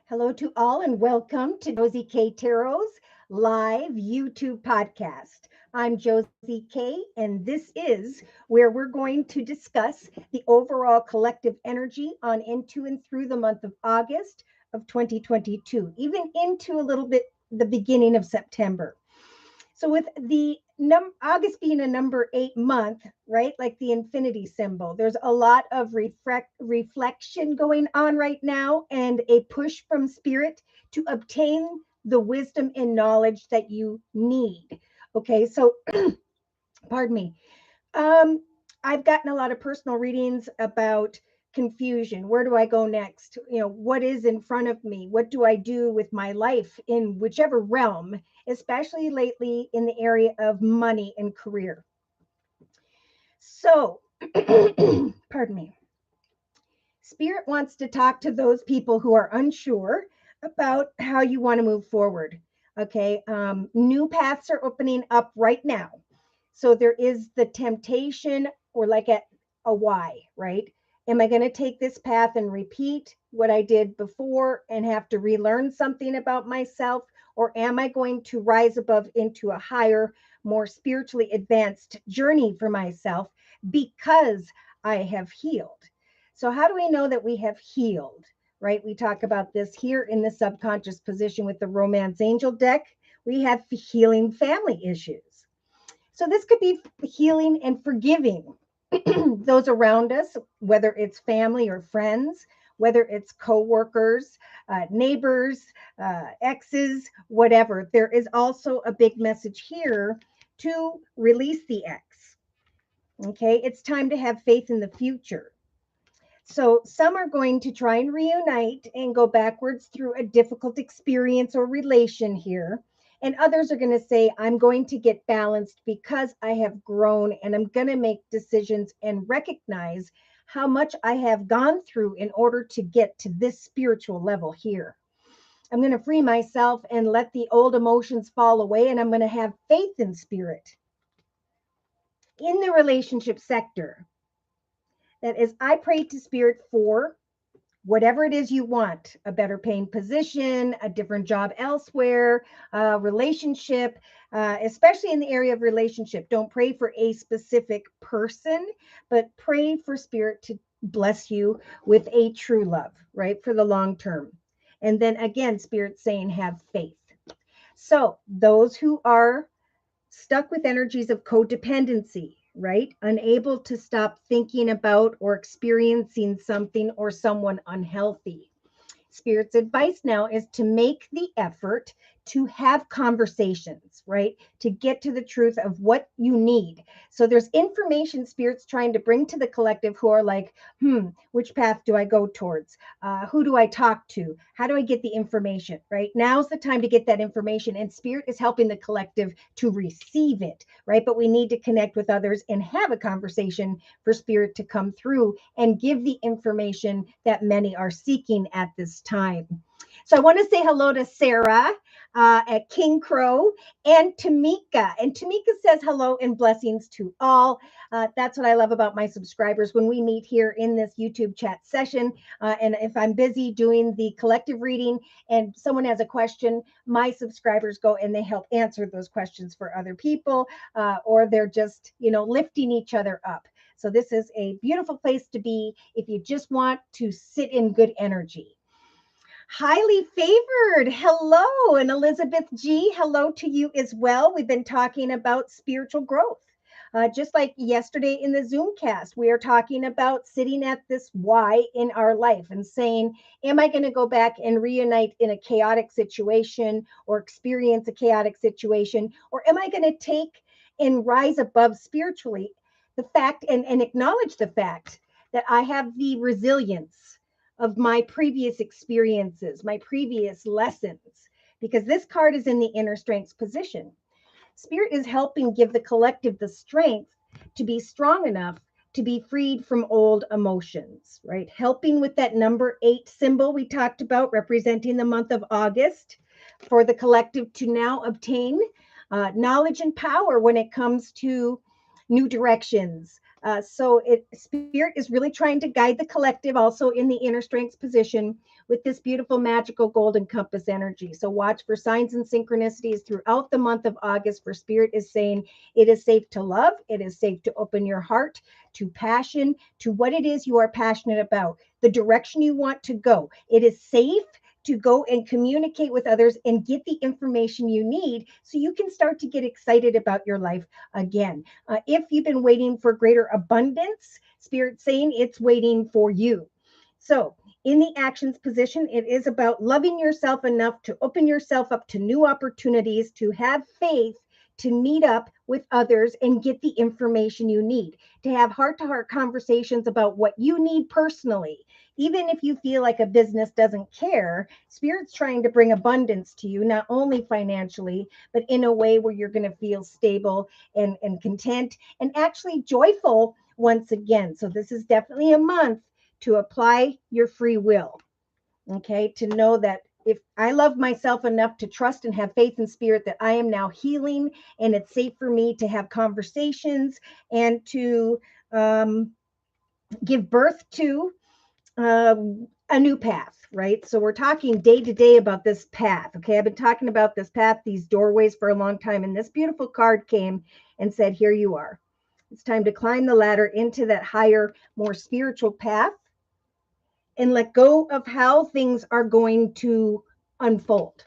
Hello to all and welcome to Josie K Tarot's live YouTube podcast. I'm Josie K, and this is where we're going to discuss the overall collective energy on into and through the month of August of 2022, even into a little bit the beginning of September. So with the August being a number 8 month, right? Like the infinity symbol, there's a lot of reflection going on right now and a push from spirit to obtain the wisdom and knowledge that you need. Okay, so pardon me. Um, I've gotten a lot of personal readings about confusion. Where do I go next? What is in front of me? What do I do with my life in whichever realm, especially lately in the area of money and career? So, pardon me. Spirit wants to talk to those people who are unsure about how you want to move forward. Okay. New paths are opening up right now. So there is the temptation, or like a why, right? Am I going to take this path and repeat what I did before and have to relearn something about myself? Or am I going to rise above into a higher, more spiritually advanced journey for myself because I have healed? So, how do we know that we have healed, right? We talk about this here in the subconscious position with the Romance Angel deck. We have healing family issues. So this could be healing and forgiving those around us, whether it's family or friends, whether it's coworkers, neighbors, exes, whatever. There is also a big message here to release the ex. Okay, it's time to have faith in the future. So some are going to try and reunite and go backwards through a difficult experience or relation here. And others are going to say, I'm going to get balanced because I have grown and I'm going to make decisions and recognize how much I have gone through in order to get to this spiritual level here. I'm going to free myself and let the old emotions fall away, and I'm going to have faith in spirit. In the relationship sector, that is, I pray to spirit for whatever it is you want, a better paying position, a different job elsewhere, a relationship, especially in the area of relationship. Don't pray for a specific person, but pray for spirit to bless you with a true love, right? For the long term. And then again, spirit saying, have faith. So those who are stuck with energies of codependency, right? Unable to stop thinking about or experiencing something or someone unhealthy. Spirit's advice now is to make the effort to have conversations, right? To get to the truth of what you need. So there's information Spirit's trying to bring to the collective who are like, which path do I go towards? Who do I talk to? How do I get the information, right? Now's the time to get that information, and Spirit is helping the collective to receive it, right? But we need to connect with others and have a conversation for Spirit to come through and give the information that many are seeking at this time. So I want to say hello to Sarah at King Crow and Tamika. And Tamika says hello and blessings to all. That's what I love about my subscribers when we meet here in this YouTube chat session. And if I'm busy doing the collective reading and someone has a question, my subscribers go and they help answer those questions for other people, or they're just, lifting each other up. So this is a beautiful place to be if you just want to sit in good energy. Highly favored. Hello. And Elizabeth G, hello to you as well. We've been talking about spiritual growth. Just like yesterday in the Zoom cast, we are talking about sitting at this why in our life and saying, am I going to go back and reunite in a chaotic situation or experience a chaotic situation? Or am I going to take and rise above spiritually the fact and acknowledge the fact that I have the resilience of my previous experiences, my previous lessons, because this card is in the inner strengths position. Spirit is helping give the collective the strength to be strong enough to be freed from old emotions, right? Helping with that number 8 symbol we talked about, representing the month of August, for the collective to now obtain knowledge and power when it comes to new directions, Spirit is really trying to guide the collective also in the inner strengths position with this beautiful magical golden compass energy. So watch for signs and synchronicities throughout the month of August, for Spirit is saying it is safe to love. It is safe to open your heart to passion, to what it is you are passionate about, the direction you want to go. It is safe to go and communicate with others and get the information you need so you can start to get excited about your life again. If you've been waiting for greater abundance, Spirit saying it's waiting for you. So in the actions position, it is about loving yourself enough to open yourself up to new opportunities, to have faith, to meet up with others and get the information you need, to have heart-to-heart conversations about what you need personally. Even if you feel like a business doesn't care, Spirit's trying to bring abundance to you, not only financially, but in a way where you're going to feel stable and content and actually joyful once again. So this is definitely a month to apply your free will, okay? To know that if I love myself enough to trust and have faith in Spirit that I am now healing and it's safe for me to have conversations and to give birth to a new path, right? So we're talking day to day about this path. Okay. I've been talking about this path, these doorways for a long time. And this beautiful card came and said, here you are. It's time to climb the ladder into that higher, more spiritual path and let go of how things are going to unfold.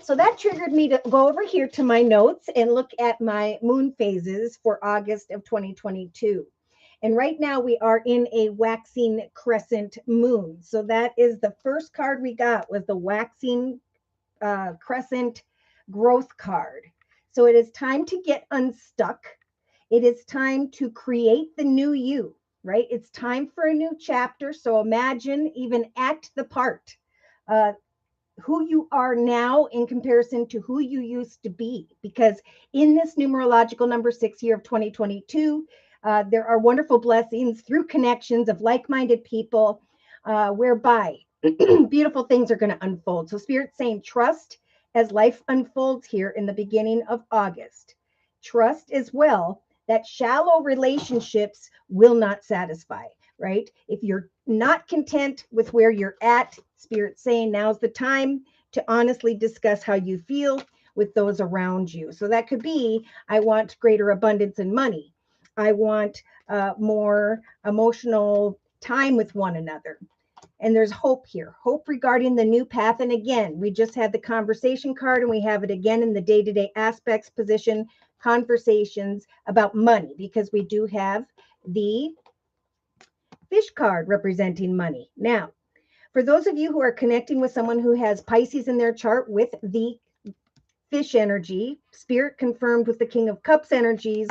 So that triggered me to go over here to my notes and look at my moon phases for August of 2022. And right now we are in a waxing crescent moon. So that is the first card we got, was the waxing crescent growth card. So it is time to get unstuck. It is time to create the new you, right? It's time for a new chapter. So imagine, even act the part. Who you are now in comparison to who you used to be. Because in this numerological number 6 year of 2022, there are wonderful blessings through connections of like-minded people, whereby beautiful things are going to unfold. So Spirit's saying trust as life unfolds here in the beginning of August. Trust as well that shallow relationships will not satisfy, right? If you're not content with where you're at, Spirit's saying now's the time to honestly discuss how you feel with those around you. So that could be, I want greater abundance in money. I want more emotional time with one another. And there's hope here, hope regarding the new path. And again, we just had the conversation card and we have it again in the day-to-day aspects position, conversations about money, because we do have the fish card representing money. Now, for those of you who are connecting with someone who has Pisces in their chart with the fish energy, Spirit confirmed with the King of Cups energies.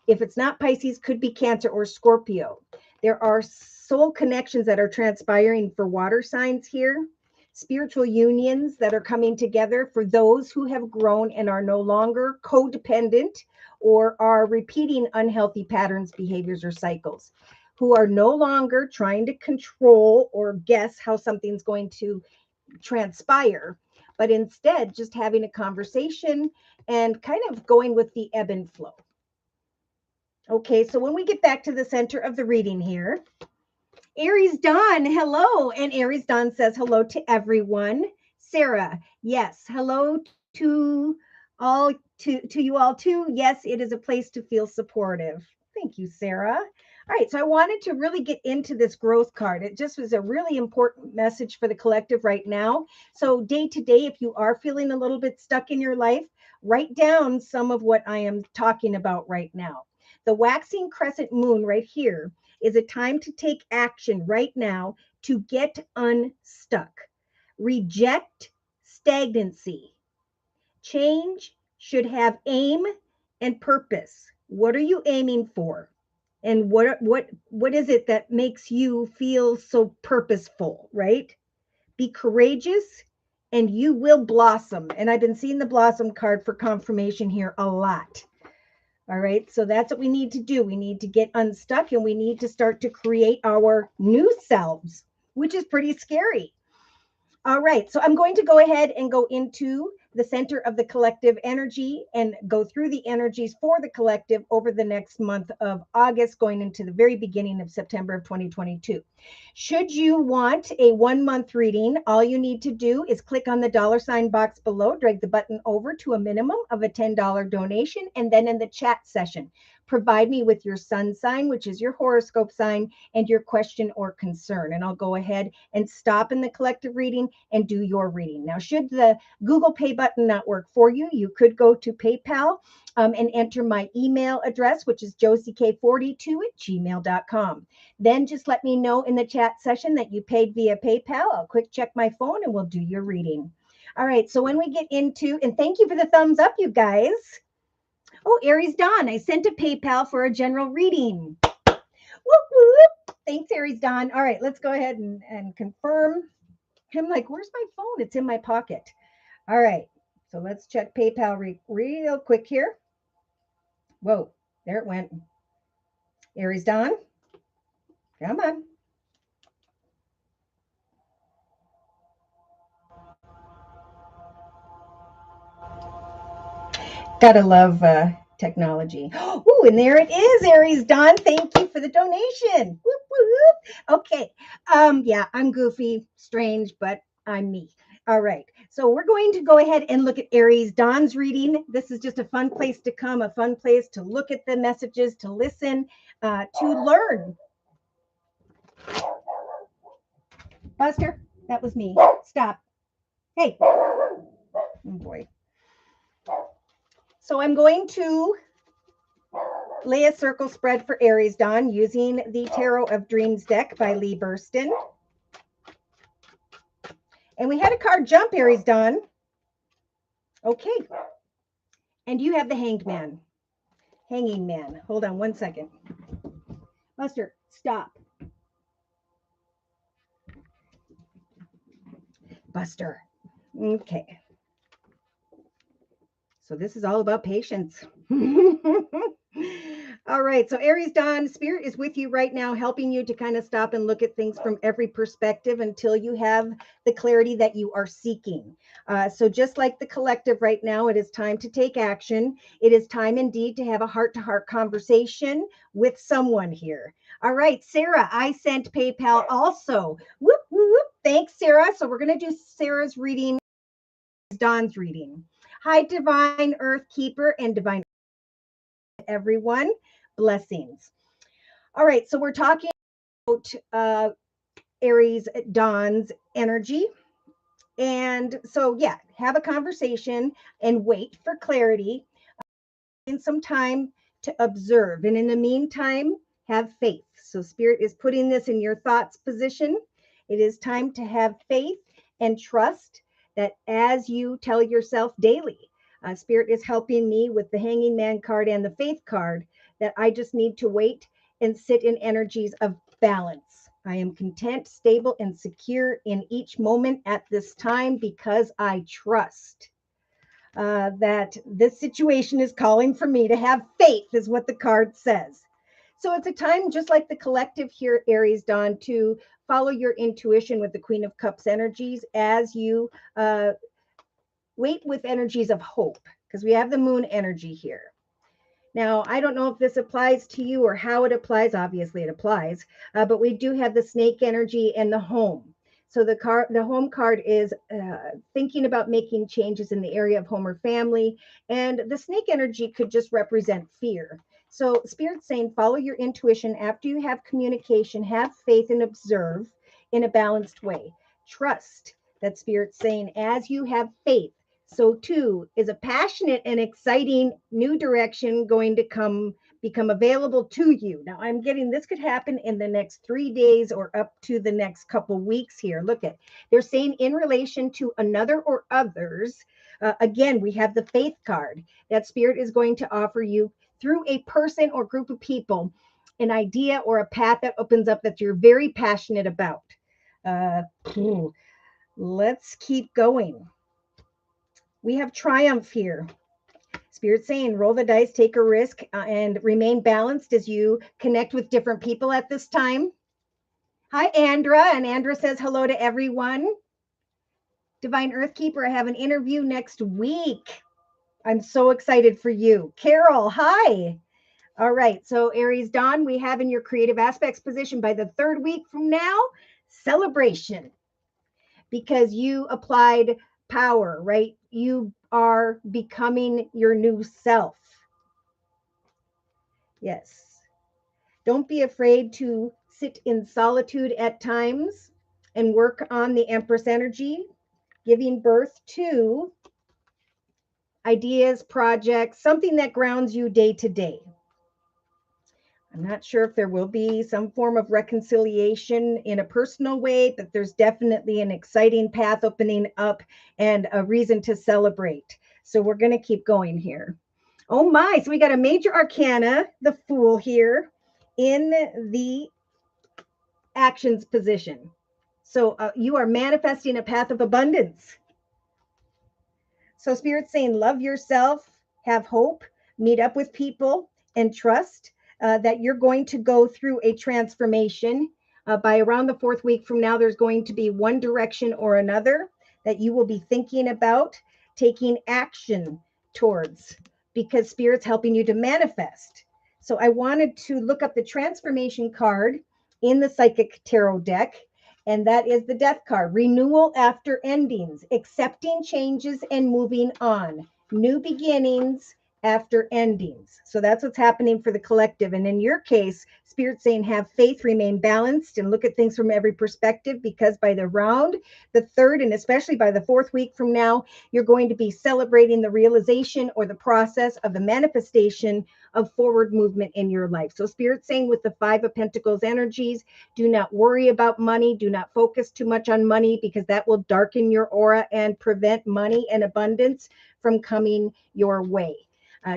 If it's not Pisces, could be Cancer or Scorpio. There are soul connections that are transpiring for water signs here, spiritual unions that are coming together for those who have grown and are no longer codependent or are repeating unhealthy patterns, behaviors, or cycles, who are no longer trying to control or guess how something's going to transpire, but instead just having a conversation and kind of going with the ebb and flow. Okay, so when we get back to the center of the reading here, Aries Dawn, hello. And Aries Dawn says hello to everyone. Sarah, yes, hello to all, to you all too. Yes, it is a place to feel supportive. Thank you, Sarah. All right, so I wanted to really get into this growth card. It just was a really important message for the collective right now. So day to day, if you are feeling a little bit stuck in your life, write down some of what I am talking about right now. The waxing crescent moon right here is a time to take action right now to get unstuck. Reject stagnancy. Change should have aim and purpose. What are you aiming for? And what is it that makes you feel so purposeful, right? Be courageous and you will blossom. And I've been seeing the blossom card for confirmation here a lot. All right, so that's what we need to do. We need to get unstuck and we need to start to create our new selves, which is pretty scary. All right, so I'm going to go ahead and go into the center of the collective energy and go through the energies for the collective over the next month of August, going into the very beginning of September of 2022. Should you want a 1 month reading, all you need to do is click on the $ box below, drag the button over to a minimum of a $10 donation, and then in the chat session, provide me with your sun sign, which is your horoscope sign, and your question or concern. And I'll go ahead and stop in the collective reading and do your reading. Now, should the Google Pay button not work for you, you could go to PayPal and enter my email address, which is josiek42@gmail.com. Then just let me know in the chat session that you paid via PayPal. I'll quick check my phone and we'll do your reading. All right, so when we get into, and thank you for the thumbs up, you guys. Oh, Aries Dawn, I sent a PayPal for a general reading. Whoop, whoop. Thanks, Aries Dawn. All right, let's go ahead and confirm. I'm like, where's my phone? It's in my pocket. All right, so let's check PayPal real quick here. Whoa, there it went. Aries Dawn, come on. Gotta love technology. Oh, and there it is, Aries Dawn. Thank you for the donation. Whoop, whoop. Okay. Yeah, I'm goofy, strange, but I'm me. All right. So we're going to go ahead and look at Aries Dawn's reading. This is just a fun place to come, a fun place to look at the messages, to listen, to learn. Buster, that was me. Stop. Hey. Oh, boy. So I'm going to lay a circle spread for Aries Dawn using the Tarot of Dreams deck by Lee Burston. And we had a card jump, Aries Dawn. Okay. And you have the Hanged Man. Hanging Man. Hold on 1 second. Buster, stop. Buster. Okay. So this is all about patience. All right. So Aries Dawn, Spirit is with you right now, helping you to kind of stop and look at things from every perspective until you have the clarity that you are seeking. So just like the collective right now, it is time to take action. It is time indeed to have a heart-to-heart conversation with someone here. All right, Sarah, I sent PayPal also. Whoop, whoop. Thanks, Sarah. So we're going to do Sarah's reading, Dawn's reading. Hi, Divine Earth Keeper and Divine everyone. Blessings. All right, so we're talking about Aries Dawn's energy. And so, yeah, have a conversation and wait for clarity. In some time to observe. And in the meantime, have faith. So Spirit is putting this in your thoughts position. It is time to have faith and trust that as you tell yourself daily, Spirit is helping me with the Hanging Man card and the Faith card, that I just need to wait and sit in energies of balance. I am content, stable, and secure in each moment at this time because I trust that this situation is calling for me to have faith, is what the card says. So it's a time, just like the collective here, Aries Dawn, to follow your intuition with the Queen of Cups energies as you wait with energies of hope, because we have the moon energy here. Now, I don't know if this applies to you or how it applies. Obviously, it applies, but we do have the snake energy and the home. So the home card is thinking about making changes in the area of home or family, and the snake energy could just represent fear. So Spirit's saying, follow your intuition after you have communication, have faith, and observe in a balanced way. Trust that Spirit's saying, as you have faith, so too is a passionate and exciting new direction going to become available to you. Now I'm getting this could happen in the next 3 days or up to the next couple weeks here. Look at, they're saying in relation to another or others. Again, we have the Faith card that Spirit is going to offer you through a person or group of people, an idea or a path that opens up that you're very passionate about. Let's keep going. We have triumph here. Spirit saying, roll the dice, take a risk, and remain balanced as you connect with different people at this time. Hi, Andra. And Andra says hello to everyone. Divine Earth Keeper, I have an interview next week. I'm so excited for you. Carol, hi. All right. So, Aries Dawn, we have in your creative aspects position by the third week from now, celebration, because you applied power, right? You are becoming your new self. Yes. Don't be afraid to sit in solitude at times and work on the Empress energy, giving birth to ideas, projects, something that grounds you day to day. I'm not sure if there will be some form of reconciliation in a personal way, but there's definitely an exciting path opening up and a reason to celebrate. So we're going to keep going here. Oh my, so we got a major arcana, the Fool here in the actions position. So you are manifesting a path of abundance. So Spirit's saying, love yourself, have hope, meet up with people, and trust that you're going to go through a transformation. By around the fourth week from now, there's going to be one direction or another that you will be thinking about taking action towards, because Spirit's helping you to manifest. So I wanted to look up the transformation card in the Psychic Tarot deck, and that is the Death card. Renewal after endings, accepting changes and moving on. New beginnings after endings. So that's what's happening for the collective. And in your case, Spirit's saying have faith, remain balanced, and look at things from every perspective, because by the round, the third, and especially by the fourth week from now, you're going to be celebrating the realization or the process of the manifestation of forward movement in your life. So Spirit's saying with the Five of Pentacles energies, do not worry about money. Do not focus too much on money, because that will darken your aura and prevent money and abundance from coming your way.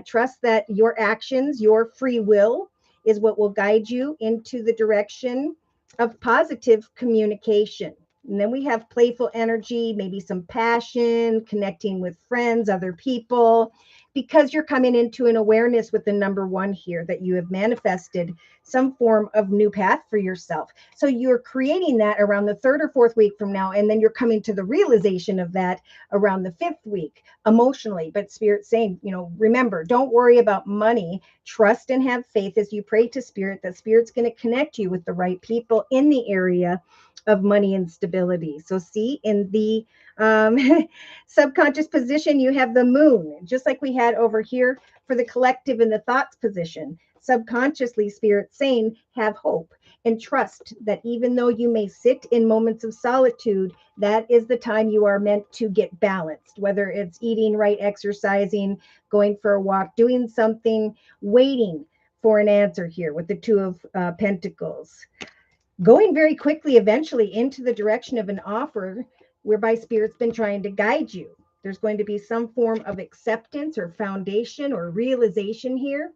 Trust that your actions, your free will, is what will guide you into the direction of positive communication. And then we have playful energy, maybe some passion, connecting with friends, other people, because you're coming into an awareness with the number one here that you have manifested some form of new path for yourself. So you're creating that around the third or fourth week from now, and then you're coming to the realization of that around the fifth week emotionally. But Spirit's saying, remember, don't worry about money. Trust and have faith as you pray to Spirit that Spirit's going to connect you with the right people in the area of money and stability. So see, in the subconscious position, you have the Moon, just like we had over here for the collective in the thoughts position. Subconsciously, Spirit saying, have hope and trust that even though you may sit in moments of solitude, that is the time you are meant to get balanced, whether it's eating right, exercising, going for a walk, doing something, waiting for an answer here with the Two of Pentacles. Going very quickly, eventually, into the direction of an offer whereby Spirit's been trying to guide you. There's going to be some form of acceptance or foundation or realization here.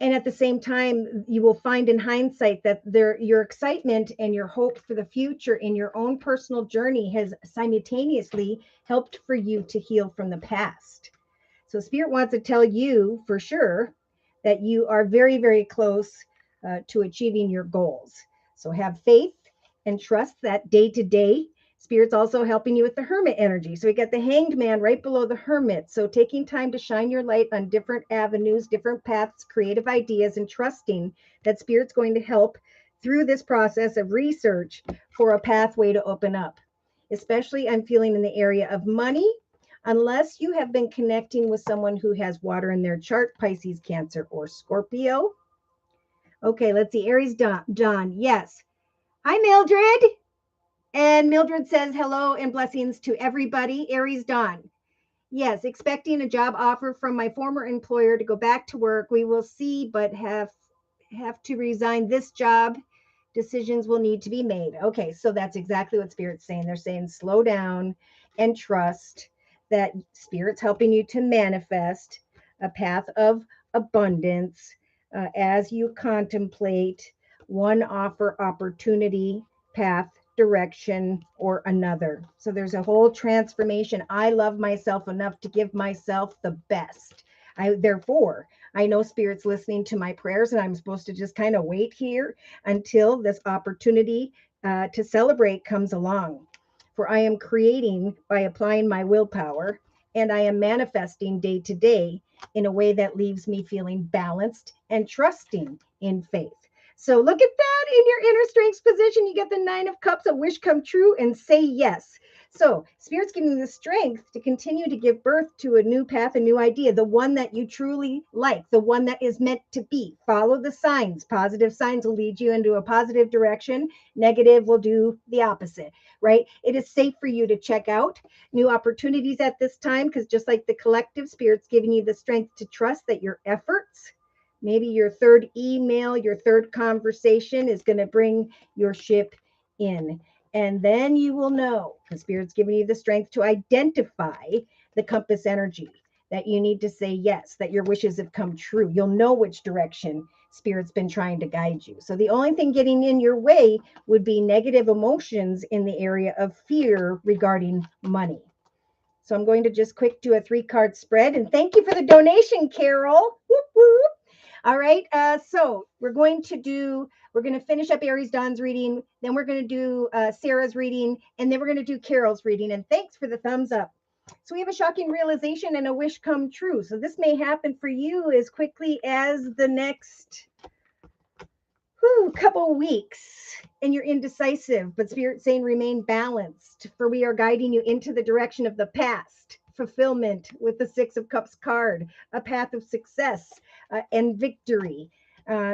And at the same time, you will find in hindsight that your excitement and your hope for the future in your own personal journey has simultaneously helped for you to heal from the past. So Spirit wants to tell you for sure that you are very, very close to achieving your goals. So have faith and trust that day to day. Spirit's also helping you with the Hermit energy. So we got the Hanged Man right below the Hermit. So taking time to shine your light on different avenues, different paths, creative ideas, and trusting that Spirit's going to help through this process of research for a pathway to open up. Especially I'm feeling in the area of money, unless you have been connecting with someone who has water in their chart, Pisces, Cancer, or Scorpio. Okay, let's see. Aries John. Yes. Hi, Mildred. And Mildred says hello and blessings to everybody. Aries Dawn. Yes, expecting a job offer from my former employer to go back to work. We will see, but have to resign this job. Decisions will need to be made. Okay, so that's exactly what Spirit's saying. They're saying slow down and trust that Spirit's helping you to manifest a path of abundance as you contemplate one offer, opportunity, path, direction, or another. So there's a whole transformation. I love myself enough to give myself the best. Therefore, I know Spirit's listening to my prayers, and I'm supposed to just kind of wait here until this opportunity to celebrate comes along. For I am creating by applying my willpower, and I am manifesting day to day in a way that leaves me feeling balanced and trusting in faith. So look at that in your inner strengths position. You get the Nine of Cups, a wish come true, and say yes. So Spirit's giving you the strength to continue to give birth to a new path, a new idea, the one that you truly like, the one that is meant to be. Follow the signs. Positive signs will lead you into a positive direction. Negative will do the opposite, right? It is safe for you to check out new opportunities at this time because just like the collective, Spirit's giving you the strength to trust that your efforts, maybe your third email, your third conversation is going to bring your ship in. And then you will know because Spirit's giving you the strength to identify the compass energy that you need to say yes, that your wishes have come true. You'll know which direction Spirit's been trying to guide you. So the only thing getting in your way would be negative emotions in the area of fear regarding money. So I'm going to just quick do a 3-card spread. And thank you for the donation, Carol. Whoop, whoop. All right. So we're going to finish up Aries Dawn's reading. Then we're going to do Sarah's reading. And then we're going to do Carol's reading. And thanks for the thumbs up. So we have a shocking realization and a wish come true. So this may happen for you as quickly as the next couple weeks, and you're indecisive, but Spirit's saying remain balanced, for we are guiding you into the direction of the past, fulfillment with the Six of Cups card, a path of success and victory.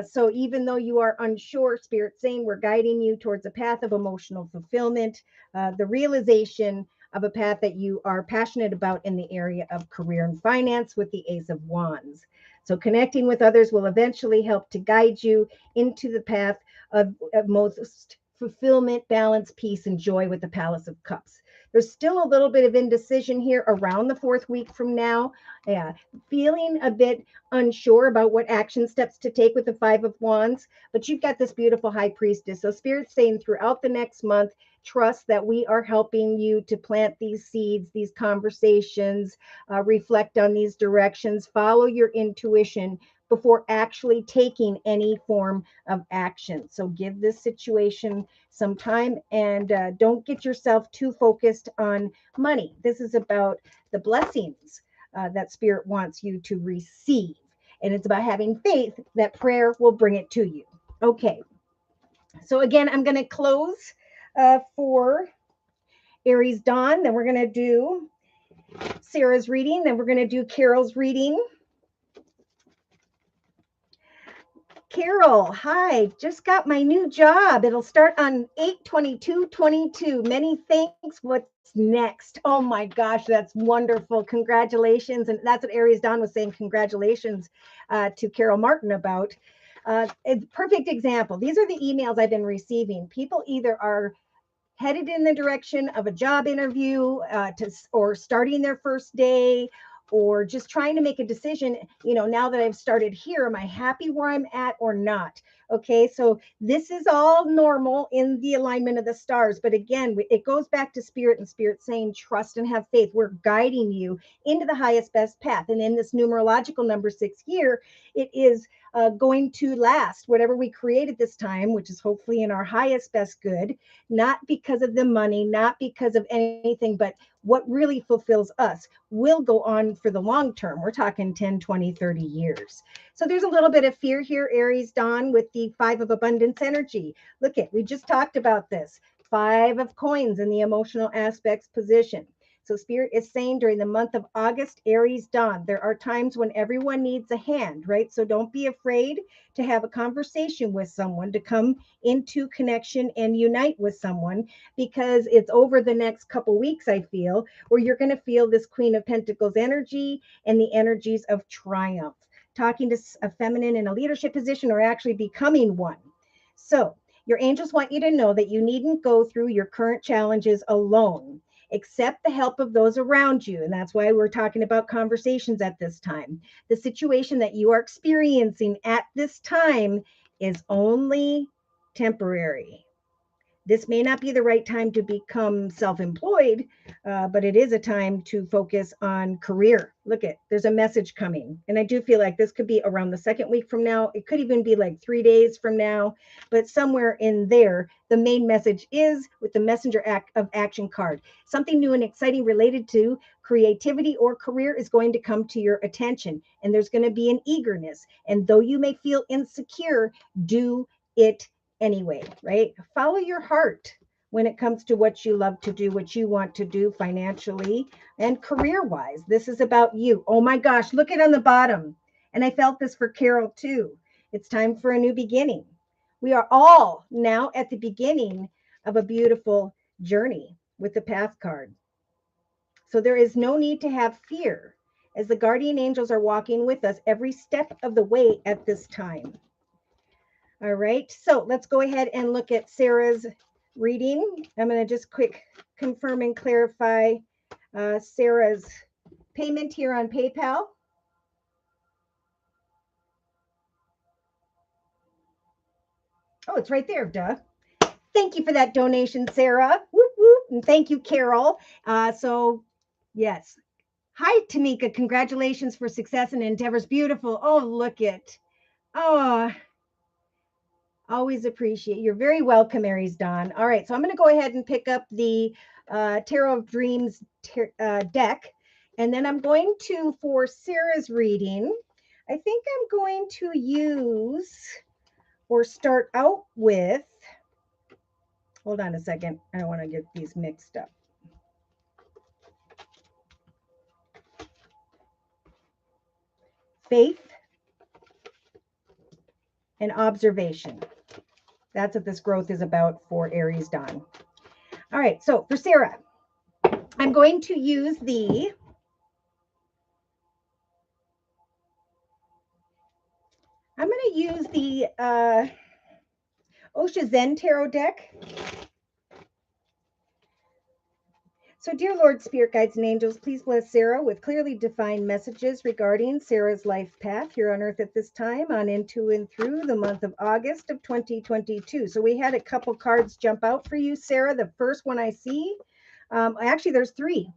So even though you are unsure, Spirit's saying we're guiding you towards a path of emotional fulfillment, the realization of a path that you are passionate about in the area of career and finance with the Ace of Wands. So connecting with others will eventually help to guide you into the path of most fulfillment, balance, peace, and joy with the Palace of Cups. There's still a little bit of indecision here around the 4th week from now. Yeah, feeling a bit unsure about what action steps to take with the 5 of Wands, but you've got this beautiful High Priestess. So Spirit's saying throughout the next month, trust that we are helping you to plant these seeds, these conversations, reflect on these directions, follow your intuition before actually taking any form of action. So give this situation some time and don't get yourself too focused on money. This is about the blessings that Spirit wants you to receive. And it's about having faith that prayer will bring it to you. Okay. So again, I'm going to close for Aries Dawn. Then we're going to do Sarah's reading. Then we're going to do Carol's reading. Carol, hi, just got my new job. It'll start on 8/22/22. Many thanks. What's next? Oh my gosh, that's wonderful. Congratulations. And that's what Aries Dawn was saying. Congratulations to Carol Martin about. It's a perfect example. These are the emails I've been receiving. People either are headed in the direction of a job interview or starting their first day or just trying to make a decision, now that I've started here, am I happy where I'm at or not? Okay, so this is all normal in the alignment of the stars. But again, it goes back to Spirit and Spirit saying, trust and have faith. We're guiding you into the highest, best path. And in this numerological number 6 year, it is going to last, whatever we create at this time, which is hopefully in our highest, best good, not because of the money, not because of anything, but what really fulfills us will go on for the long term. We're talking 10, 20, 30 years. So there's a little bit of fear here, Aries Dawn, with the 5 of abundance energy. Look we just talked about this. 5 of coins in the emotional aspects position. So Spirit is saying during the month of August, Aries Dawn, there are times when everyone needs a hand, right? So don't be afraid to have a conversation with someone, to come into connection and unite with someone, because it's over the next couple weeks, I feel, where you're going to feel this Queen of Pentacles energy and the energies of triumph, talking to a feminine in a leadership position or actually becoming one. So your angels want you to know that you needn't go through your current challenges alone. Accept the help of those around you. And that's why we're talking about conversations at this time. The situation that you are experiencing at this time is only temporary. This may not be the right time to become self-employed, but it is a time to focus on career. Look at, there's a message coming. And I do feel like this could be around the second week from now. It could even be like 3 days from now, but somewhere in there, the main message is with the messenger of action card. Something new and exciting related to creativity or career is going to come to your attention, and there's going to be an eagerness. And though you may feel insecure, do it anyway, right? Follow your heart when it comes to what you love to do, what you want to do financially and career wise. This is about you. Oh my gosh, look at on the bottom. And I felt this for Carol too. It's time for a new beginning. We are all now at the beginning of a beautiful journey with the path card. So there is no need to have fear as the guardian angels are walking with us every step of the way at this time. All right, so let's go ahead and look at Sarah's reading. I'm going to just quick confirm and clarify Sarah's payment here on PayPal. Oh, it's right there, duh. Thank you for that donation, Sarah. Whoop, whoop. And thank you, Carol. So, yes. Hi, Tamika. Congratulations for success and endeavors. Beautiful. Oh, look it. Oh, always appreciate. You're very welcome, Aries Dawn. All right, so I'm going to go ahead and pick up the Tarot of Dreams deck, and then I'm going to, for Sarah's reading, I think I'm going to use or start out with, hold on a second, I don't want to get these mixed up. Faith and observation. That's what this growth is about for Aries Dawn. All right, so for Sarah, I'm going to use the Osha Zen Tarot deck. So, dear Lord, Spirit Guides and Angels, please bless Sarah with clearly defined messages regarding Sarah's life path here on Earth at this time, on into and through the month of August of 2022. So we had a couple cards jump out for you, Sarah. The first one I see, actually there's three,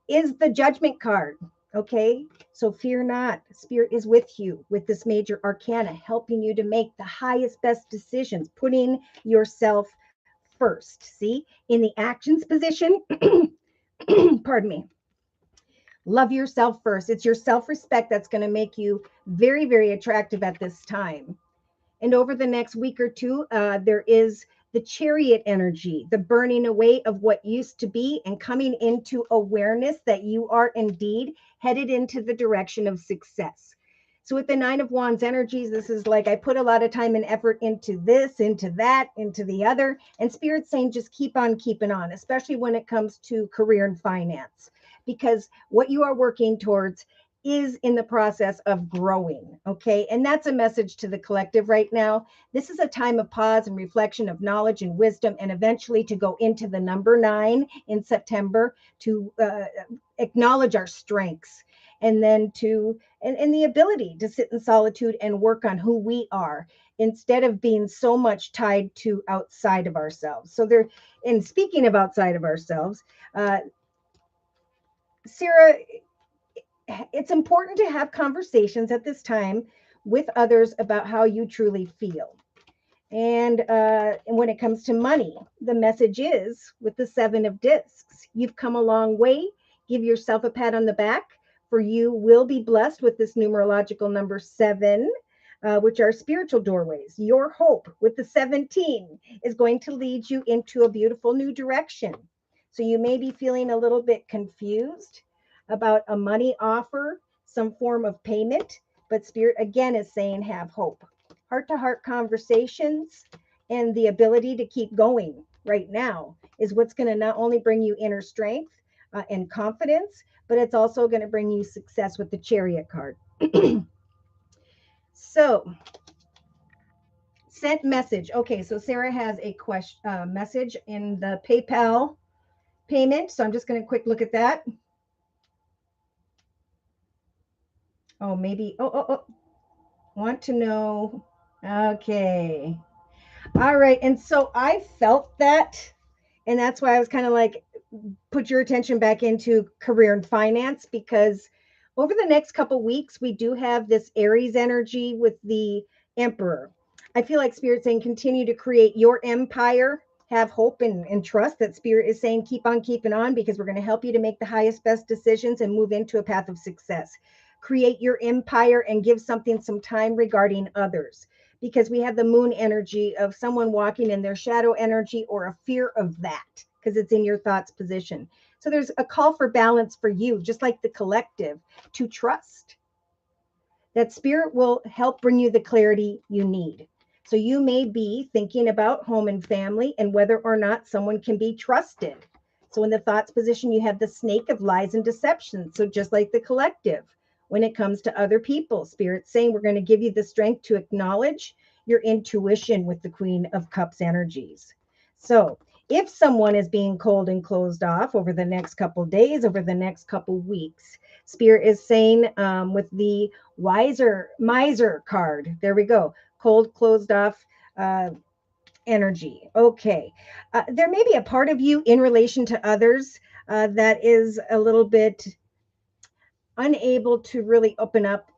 is the Judgment card. Okay, so fear not. Spirit is with you with this major arcana, helping you to make the highest, best decisions, putting yourself first. See, in the actions position, pardon me, love yourself first. It's your self-respect that's going to make you very, very attractive at this time. And over the next week or two, there is the Chariot energy, the burning away of what used to be and coming into awareness that you are indeed headed into the direction of success. So with the Nine of Wands energies, this is like I put a lot of time and effort into this, into that, into the other. And Spirit's saying just keep on keeping on, especially when it comes to career and finance, because what you are working towards is in the process of growing. Okay. And that's a message to the collective right now. This is a time of pause and reflection, of knowledge and wisdom, and eventually to go into the number 9 in September to acknowledge our strengths, and then to and the ability to sit in solitude and work on who we are instead of being so much tied to outside of ourselves. So there, and speaking of outside of ourselves, Sarah, it's important to have conversations at this time with others about how you truly feel. And when it comes to money, the message is with the 7 of discs, you've come a long way. Give yourself a pat on the back, for you will be blessed with this numerological number 7, which are spiritual doorways. Your hope with the 17 is going to lead you into a beautiful new direction. So you may be feeling a little bit confused about a money offer, some form of payment, but Spirit again is saying have hope. Heart-to-heart conversations and the ability to keep going right now is what's going to not only bring you inner strength and confidence, but it's also going to bring you success with the Chariot card. So, sent message. Okay, so Sarah has a question message in the PayPal payment. So I'm just going to quick look at that. Oh, maybe. Oh. Want to know. Okay. All right. And so I felt that. And that's why I was kind of like, put your attention back into career and finance, because over the next couple weeks, we do have this Aries energy with the Emperor. I feel like Spirit saying continue to create your empire, have hope and trust that Spirit is saying keep on keeping on, because we're going to help you to make the highest, best decisions and move into a path of success. Create your empire and give something some time regarding others, because we have the moon energy of someone walking in their shadow energy or a fear of that because it's in your thoughts position. So there's a call for balance for you, just like the collective, to trust that Spirit will help bring you the clarity you need. So you may be thinking about home and family and whether or not someone can be trusted. So in the thoughts position, you have the snake of lies and deception. So just like the collective, when it comes to other people, Spirit's saying we're going to give you the strength to acknowledge your intuition with the Queen of Cups energies. So if someone is being cold and closed off over the next couple days, over the next couple weeks, Spirit is saying with the miser card, there we go, cold, closed off energy. Okay. There may be a part of you in relation to others that is a little bit unable to really open up.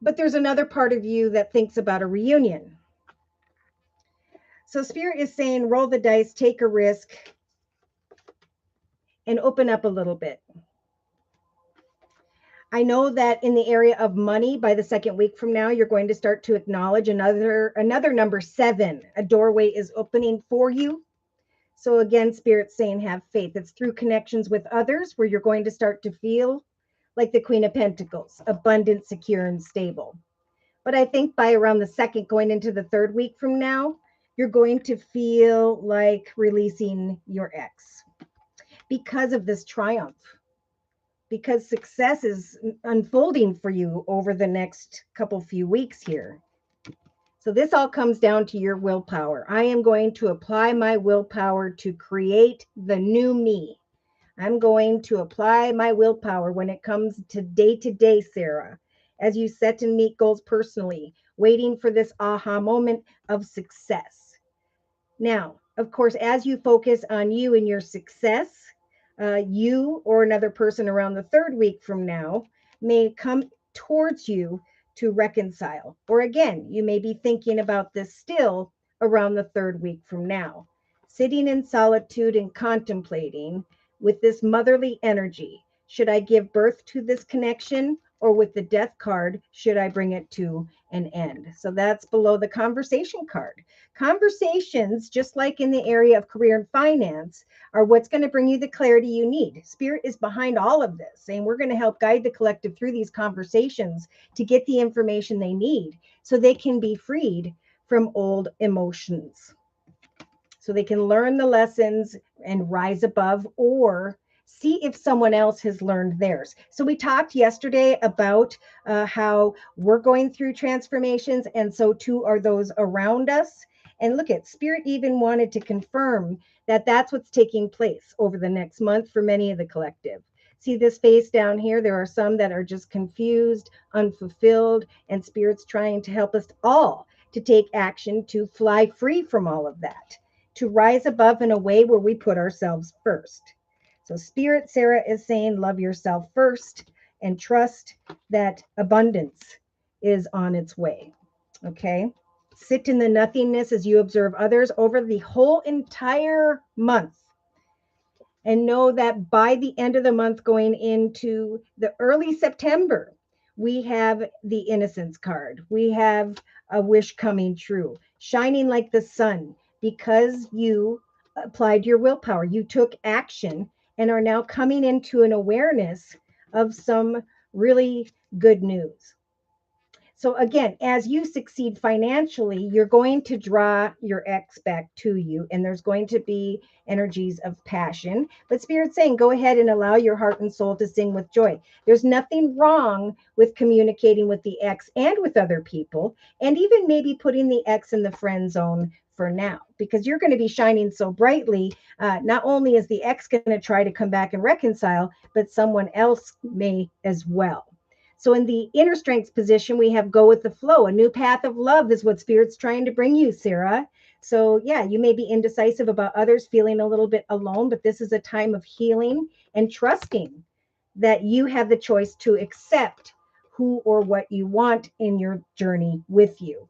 But there's another part of you that thinks about a reunion. So Spirit is saying roll the dice, take a risk, and open up a little bit. I know that in the area of money, by the second week from now, you're going to start to acknowledge another number 7. A doorway is opening for you. So again, Spirit's saying have faith. It's through connections with others where you're going to start to feel like the Queen of Pentacles, abundant, secure, and stable. But I think by around the second, going into the third week from now, you're going to feel like releasing your ex because of this triumph, because success is unfolding for you over the next couple few weeks here. So this all comes down to your willpower. I am going to apply my willpower to create the new me. I'm going to apply my willpower when it comes to day, Sarah, as you set and meet goals personally, waiting for this aha moment of success. Now, of course, as you focus on you and your success, you or another person around the third week from now may come towards you to reconcile. Or again, you may be thinking about this still around the third week from now, sitting in solitude and contemplating with this motherly energy. Should I give birth to this connection? Or with the death card, should I bring it to an end? So that's below the conversation card. Conversations, just like in the area of career and finance, are what's going to bring you the clarity you need. Spirit is behind all of this, saying we're going to help guide the collective through these conversations to get the information they need so they can be freed from old emotions, so they can learn the lessons and rise above, or see if someone else has learned theirs. So we talked yesterday about how we're going through transformations, and so too are those around us. And look at Spirit even wanted to confirm that that's what's taking place over the next month for many of the collective. See this face down here? There are some that are just confused, unfulfilled, and Spirit's trying to help us all to take action to fly free from all of that, to rise above in a way where we put ourselves first. So Spirit, Sarah, is saying love yourself first and trust that abundance is on its way. Okay. Sit in the nothingness as you observe others over the whole entire month. And know that by the end of the month, going into the early September, we have the innocence card. We have a wish coming true, shining like the sun, because you applied your willpower. You took action and are now coming into an awareness of some really good news. So again, as you succeed financially, you're going to draw your ex back to you, and there's going to be energies of passion. But Spirit's saying, go ahead and allow your heart and soul to sing with joy. There's nothing wrong with communicating with the ex and with other people, and even maybe putting the ex in the friend zone for now, because you're going to be shining so brightly. Not only is the ex going to try to come back and reconcile, but someone else may as well. So in the inner strength position, we have go with the flow. A new path of love is what Spirit's trying to bring you, Sarah. So yeah, you may be indecisive about others, feeling a little bit alone, but this is a time of healing and trusting that you have the choice to accept who or what you want in your journey with you.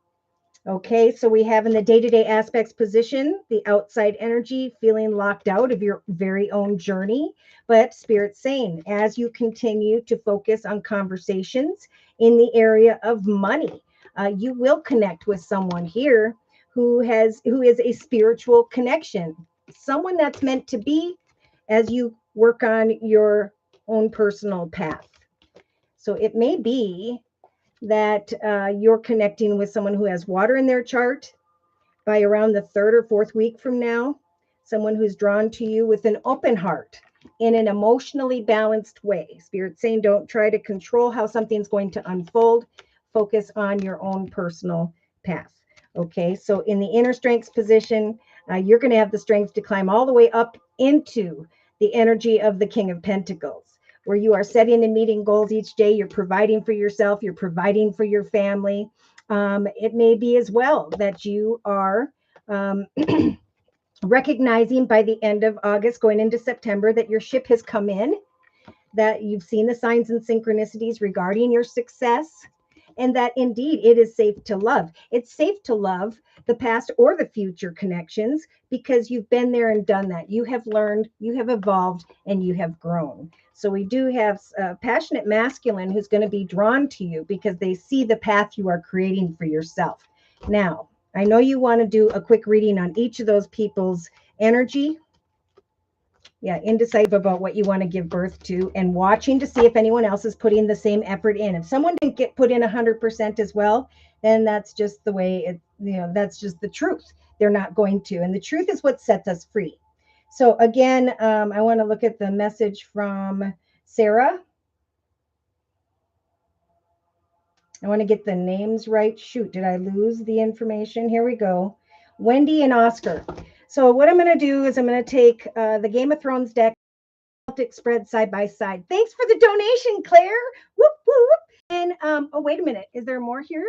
Okay, so we have in the day-to-day aspects position, the outside energy, feeling locked out of your very own journey. But Spirit's saying, as you continue to focus on conversations in the area of money, you will connect with someone here who is a spiritual connection, someone that's meant to be as you work on your own personal path. So it may be that you're connecting with someone who has water in their chart by around the third or fourth week from now, someone who's drawn to you with an open heart in an emotionally balanced way. Spirit saying, don't try to control how something's going to unfold. Focus on your own personal path. Okay, so in the inner strengths position, you're going to have the strength to climb all the way up into the energy of the King of Pentacles, where you are setting and meeting goals each day. You're providing for yourself, you're providing for your family. It may be as well that you are recognizing by the end of August, going into September, that your ship has come in, that you've seen the signs and synchronicities regarding your success, and that indeed it is safe to love. It's safe to love the past or the future connections because you've been there and done that. You have learned, you have evolved, and you have grown. So we do have a passionate masculine who's going to be drawn to you because they see the path you are creating for yourself. Now, I know you want to do a quick reading on each of those people's energy. Yeah, indecisive about what you want to give birth to, and watching to see if anyone else is putting the same effort in. If someone didn't get put in 100% as well, then that's just the way it, that's just the truth. They're not going to. And the truth is what sets us free. So again, I want to look at the message from Sarah. I want to get the names right. Shoot, did I lose the information? Here we go. Wendy and Oscar. So what I'm going to do is I'm going to take the Game of Thrones deck, Celtic spread side by side. Thanks for the donation, Claire. Whoop, whoop. And oh, wait a minute. Is there more here?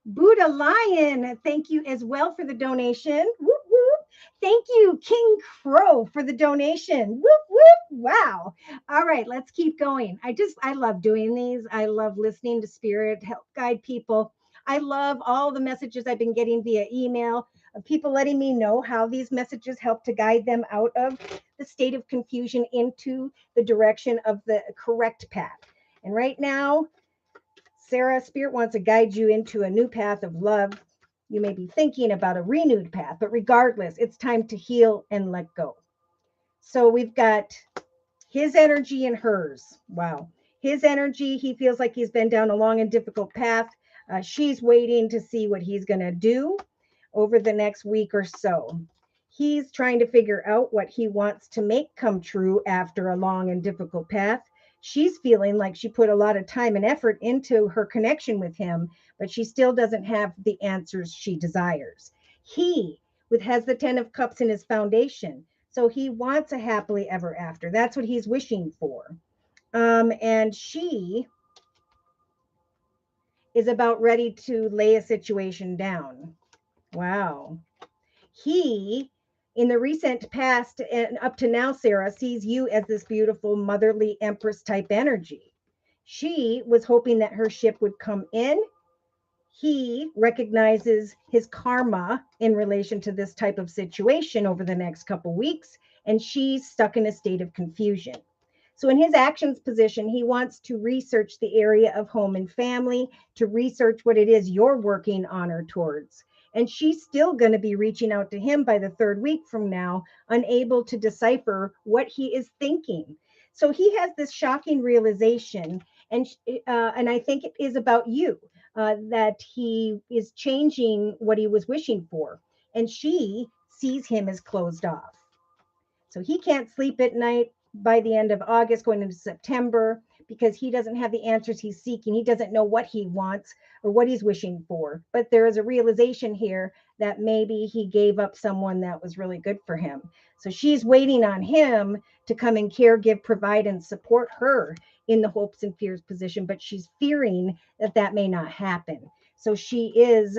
Buddha Lion, thank you as well for the donation. Whoop, whoop. Thank you, King Crow, for the donation. Whoop, whoop. Wow. All right, let's keep going. I love doing these. I love listening to Spirit, help guide people. I love all the messages I've been getting via email of people letting me know how these messages help to guide them out of the state of confusion into the direction of the correct path. And right now, Sarah, Spirit wants to guide you into a new path of love. You may be thinking about a renewed path, but regardless, it's time to heal and let go. So we've got his energy and hers. Wow. His energy, he feels like he's been down a long and difficult path. She's waiting to see what he's going to do over the next week or so. He's trying to figure out what he wants to make come true after a long and difficult path. She's feeling like she put a lot of time and effort into her connection with him, but she still doesn't have the answers she desires. He has the 10 of Cups in his foundation. So he wants a happily ever after. That's what he's wishing for. And she is about ready to lay a situation down. Wow. He, in the recent past and up to now, Sarah, sees you as this beautiful motherly empress type energy. She was hoping that her ship would come in. He recognizes his karma in relation to this type of situation over the next couple weeks, and she's stuck in a state of confusion. So in his actions position, he wants to research the area of home and family, to research what it is you're working on or towards. And she's still going to be reaching out to him by the third week from now, unable to decipher what he is thinking. So he has this shocking realization, and I think it is about you, that he is changing what he was wishing for. And she sees him as closed off. So he can't sleep at night by the end of August, going into September, because he doesn't have the answers he's seeking. He doesn't know what he wants or what he's wishing for. But there is a realization here that maybe he gave up someone that was really good for him. So she's waiting on him to come and care, give, provide, and support her in the hopes and fears position, but she's fearing that that may not happen. So she is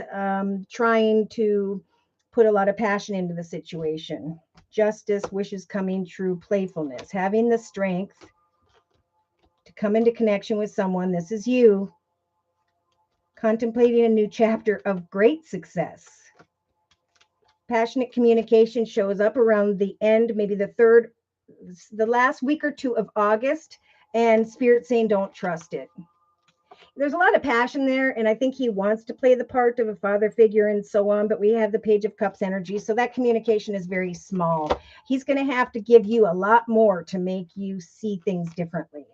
trying to put a lot of passion into the situation. Justice, wishes coming true, playfulness, having the strength to come into connection with someone. This is you contemplating a new chapter of great success. Passionate communication shows up around the end, maybe the last week or two of August, and Spirit saying, don't trust it. There's a lot of passion there, and I think he wants to play the part of a father figure and so on, but we have the Page of Cups energy, so that communication is very small. He's going to have to give you a lot more to make you see things differently.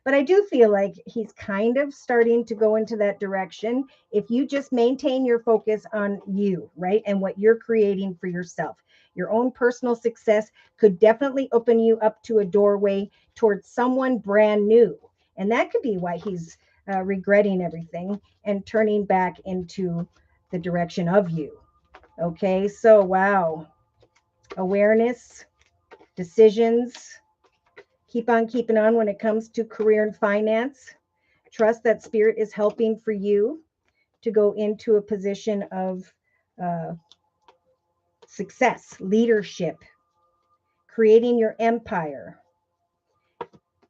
But I do feel like he's kind of starting to go into that direction if you just maintain your focus on you, right? And what you're creating for yourself. Your own personal success could definitely open you up to a doorway towards someone brand new. And that could be why he's regretting everything and turning back into the direction of you. Okay, so wow. Awareness, decisions, keep on keeping on when it comes to career and finance. Trust that Spirit is helping for you to go into a position of success, leadership, creating your empire.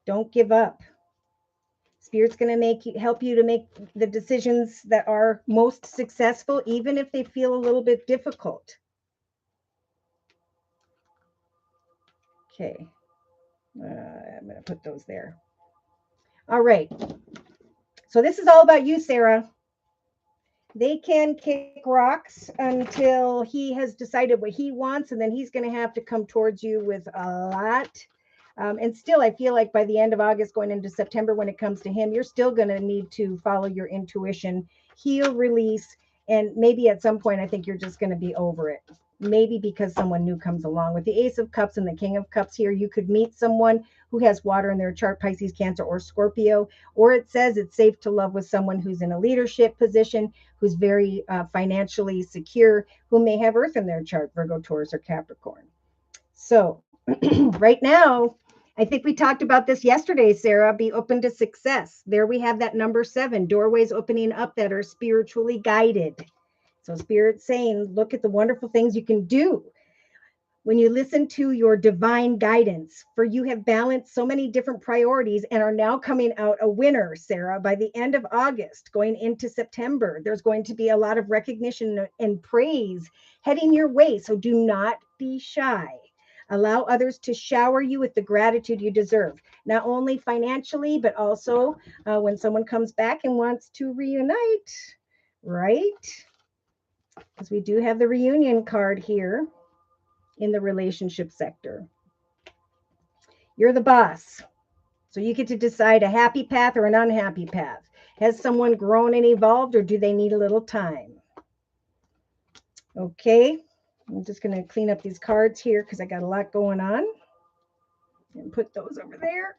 Don't give up. Spirit's going to help you to make the decisions that are most successful, even if they feel a little bit difficult. Okay. I'm going to put those there. All right. So this is all about you, Sarah. They can kick rocks until he has decided what he wants, and then he's going to have to come towards you with a lot. And still, I feel like by the end of August, going into September, when it comes to him, you're still going to need to follow your intuition, heal, release, and maybe at some point, I think you're just going to be over it. Maybe because someone new comes along. With the Ace of Cups and the King of Cups here, you could meet someone who has water in their chart, Pisces, Cancer, or Scorpio, or it says it's safe to love with someone who's in a leadership position, who's very financially secure, who may have Earth in their chart, Virgo, Taurus, or Capricorn. So right now, I think we talked about this yesterday, Sarah, be open to success. There we have that number 7, doorways opening up that are spiritually guided. So Spirit's saying, look at the wonderful things you can do when you listen to your divine guidance, for you have balanced so many different priorities and are now coming out a winner, Sarah. By the end of August, going into September, there's going to be a lot of recognition and praise heading your way. So do not be shy. Allow others to shower you with the gratitude you deserve, not only financially, but also when someone comes back and wants to reunite, right? Because we do have the reunion card here in the relationship sector. You're the boss. So you get to decide a happy path or an unhappy path. Has someone grown and evolved, or do they need a little time? Okay. I'm just going to clean up these cards here because I got a lot going on. And put those over there.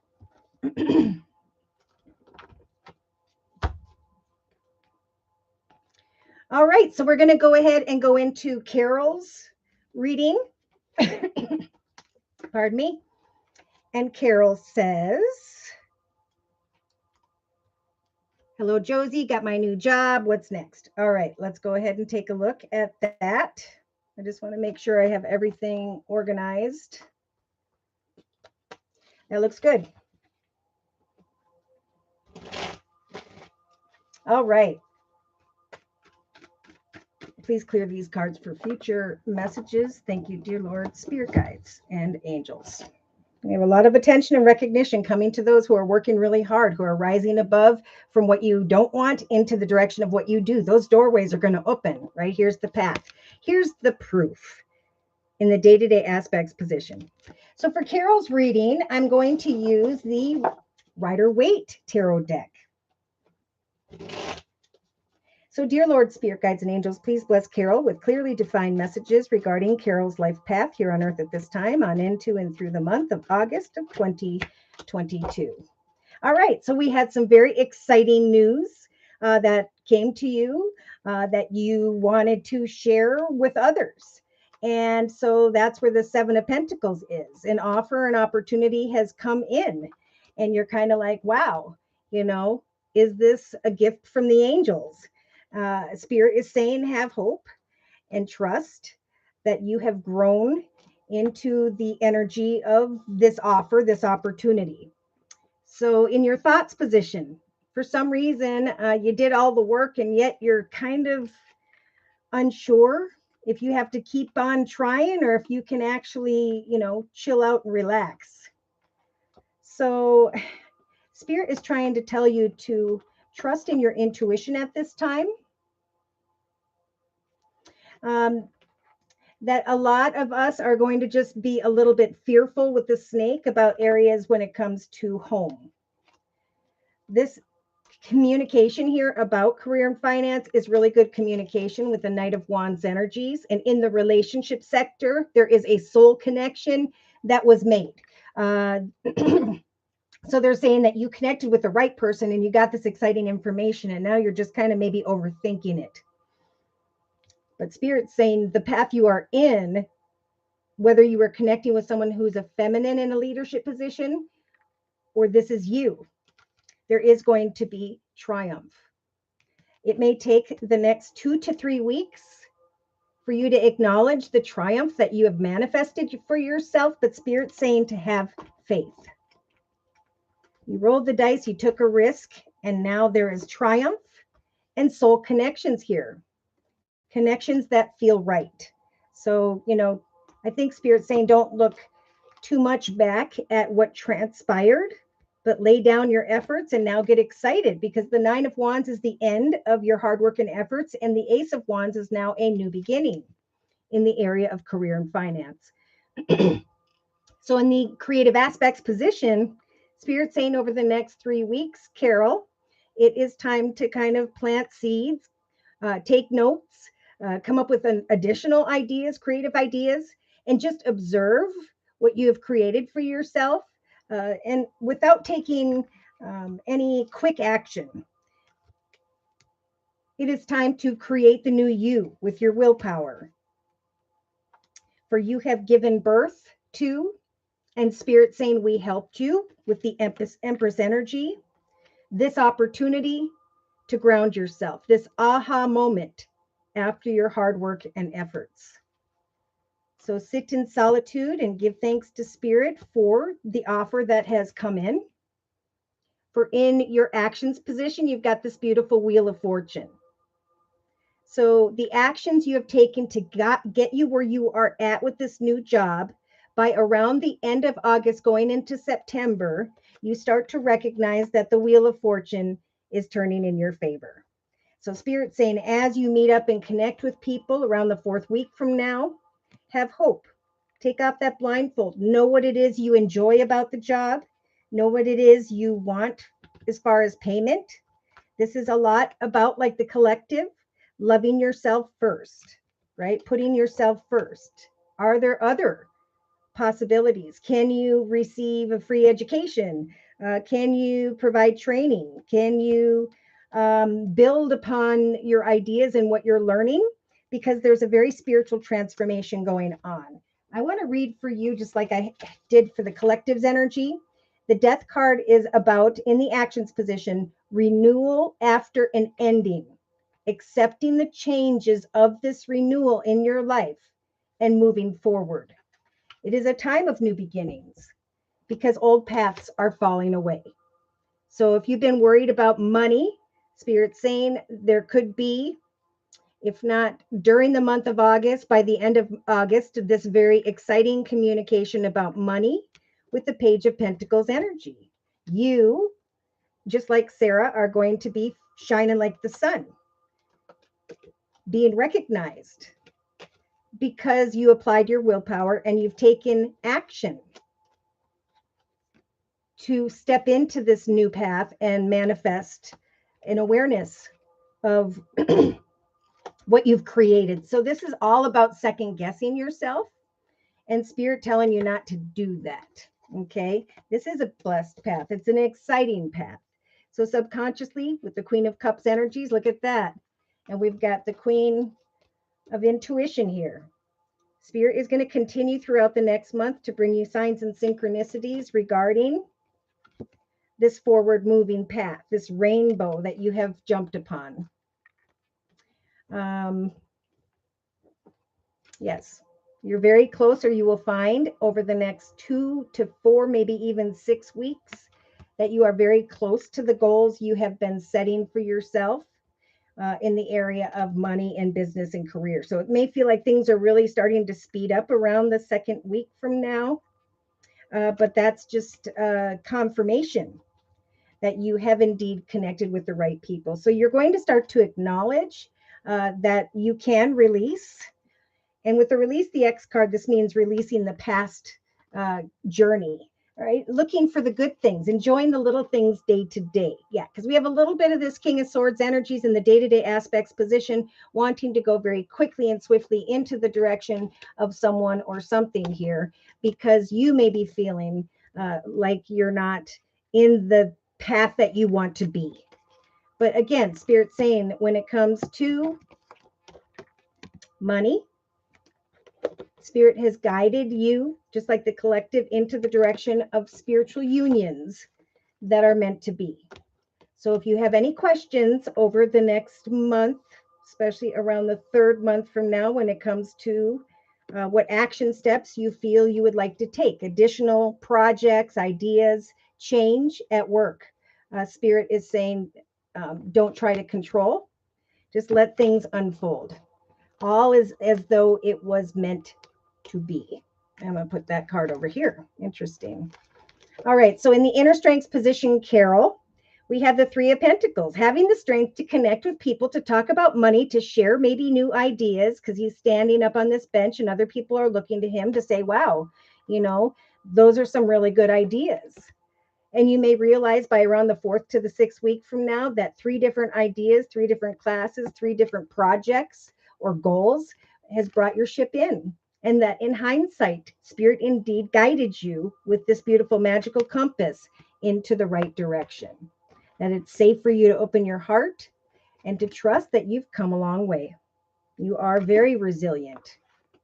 All right. So we're going to go ahead and go into Carol's reading. Pardon me. And Carol says, hello, Josie, got my new job. What's next? All right, let's go ahead and take a look at that. I just want to make sure I have everything organized. That looks good. All right. Please clear these cards for future messages. Thank you, dear Lord, spirit guides, and angels. We have a lot of attention and recognition coming to those who are working really hard, who are rising above from what you don't want into the direction of what you do. Those doorways are going to open, right? Here's the path. Here's the proof in the day-to-day aspects position. So for Carol's reading, I'm going to use the Rider-Waite Tarot deck. So, dear Lord, spirit guides and angels, please bless Carol with clearly defined messages regarding Carol's life path here on Earth at this time, on into and through the month of August of 2022. All right, so we had some very exciting news that came to you that you wanted to share with others. And so that's where the 7 of Pentacles is. An offer, an opportunity has come in. and you're kind of like, wow, you know, is this a gift from the angels? Spirit is saying have hope and trust that you have grown into the energy of this offer, this opportunity. So, in your thoughts position, for some reason, you did all the work and yet you're kind of unsure if you have to keep on trying or if you can actually, chill out and relax. So, Spirit is trying to tell you to trust in your intuition at this time. Um, that a lot of us are going to just be a little bit fearful with the snake about areas when it comes to home. This communication here about career and finance is really good communication with the Knight of Wands energies. And in the relationship sector, there is a soul connection that was made. So they're saying that you connected with the right person and you got this exciting information, and now you're just kind of maybe overthinking it. But Spirit's saying the path you are in, whether you are connecting with someone who's a feminine in a leadership position or this is you, there is going to be triumph. It may take the next 2 to 3 weeks for you to acknowledge the triumph that you have manifested for yourself, but Spirit's saying to have faith. You rolled the dice, you took a risk, and now there is triumph and soul connections here. Connections that feel right. So, I think Spirit's saying don't look too much back at what transpired, but lay down your efforts and now get excited, because the Nine of Wands is the end of your hard work and efforts, and the Ace of Wands is now a new beginning in the area of career and finance. So in the creative aspects position, Spirit's saying over the next 3 weeks, Carol, it is time to kind of plant seeds, take notes, come up with additional ideas, creative ideas, and just observe what you have created for yourself, and without taking any quick action. It is time to create the new you with your willpower. For you have given birth to, and Spirit saying we helped you with the Empress energy, this opportunity to ground yourself, this aha moment after your hard work and efforts. So sit in solitude and give thanks to Spirit for the offer that has come in. For in your actions position, you've got this beautiful Wheel of Fortune. So the actions you have taken to get you where you are at with this new job, by around the end of August going into September, you start to recognize that the Wheel of Fortune is turning in your favor. So Spirit's saying as you meet up and connect with people around the 4th week from now, have hope. Take off that blindfold. Know what it is you enjoy about the job. Know what it is you want as far as payment. This is a lot about, like the collective, loving yourself first, right? Putting yourself first. Are there other possibilities? Can you receive a free education? Can you provide training? Can you build upon your ideas and what you're learning? Because there's a very spiritual transformation going on. I want to read for you, just like I did for the collective's energy. The Death card is about, in the actions position, renewal after an ending, accepting the changes of this renewal in your life and moving forward. It is a time of new beginnings because old paths are falling away. So if you've been worried about money, Spirit's saying there could be, if not during the month of August, by the end of August, this very exciting communication about money with the Page of Pentacles energy. You, just like Sarah, are going to be shining like the sun, being recognized because you applied your willpower and you've taken action to step into this new path and manifest an awareness of what you've created. So this is all about second guessing yourself, and Spirit telling you not to do that. Okay. This is a blessed path. It's an exciting path. So subconsciously, with the Queen of Cups energies, look at that. And we've got the Queen of Intuition here. Spirit is going to continue throughout the next month to bring you signs and synchronicities regarding this forward moving path, this rainbow that you have jumped upon. Yes, you're very close, or you will find over the next 2 to 4, maybe even 6 weeks, that you are very close to the goals you have been setting for yourself in the area of money and business and career. So it may feel like things are really starting to speed up around the second week from now, but that's just confirmation that you have indeed connected with the right people. So you're going to start to acknowledge that you can release. And with the release the X card, this means releasing the past journey, right? Looking for the good things, enjoying the little things day to day. Yeah, because we have a little bit of this King of Swords energies in the day-to-day aspects position, wanting to go very quickly and swiftly into the direction of someone or something here, because you may be feeling like you're not in the path that you want to be. But again, Spirit's saying that when it comes to money, Spirit has guided you, just like the collective, into the direction of spiritual unions that are meant to be. So if you have any questions over the next month, especially around the third month from now, when it comes to what action steps you feel you would like to take, additional projects, ideas, change at work, Spirit is saying, don't try to control, just let things unfold. All is as though it was meant to be. I'm going to put that card over here. Interesting. All right. So in the inner strengths position, Carol, we have the Three of Pentacles, having the strength to connect with people, to talk about money, to share maybe new ideas, because he's standing up on this bench and other people are looking to him to say, wow, those are some really good ideas. And you may realize by around the 4th to the 6th week from now that 3 different ideas, 3 different classes, 3 different projects or goals has brought your ship in. And that in hindsight, Spirit indeed guided you with this beautiful magical compass into the right direction. That it's safe for you to open your heart and to trust that you've come a long way. You are very resilient.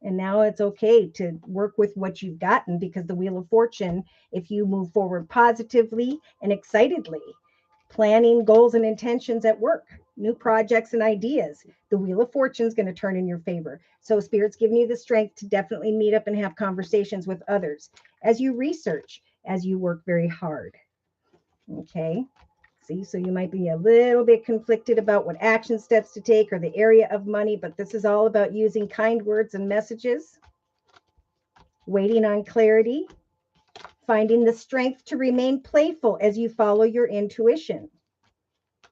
And now it's okay to work with what you've gotten, because the Wheel of Fortune, if you move forward positively and excitedly, planning goals and intentions at work, new projects and ideas, the Wheel of Fortune is going to turn in your favor. So Spirit's giving you the strength to definitely meet up and have conversations with others as you research, as you work very hard. Okay. See, so you might be a little bit conflicted about what action steps to take or the area of money, but this is all about using kind words and messages, waiting on clarity, finding the strength to remain playful as you follow your intuition.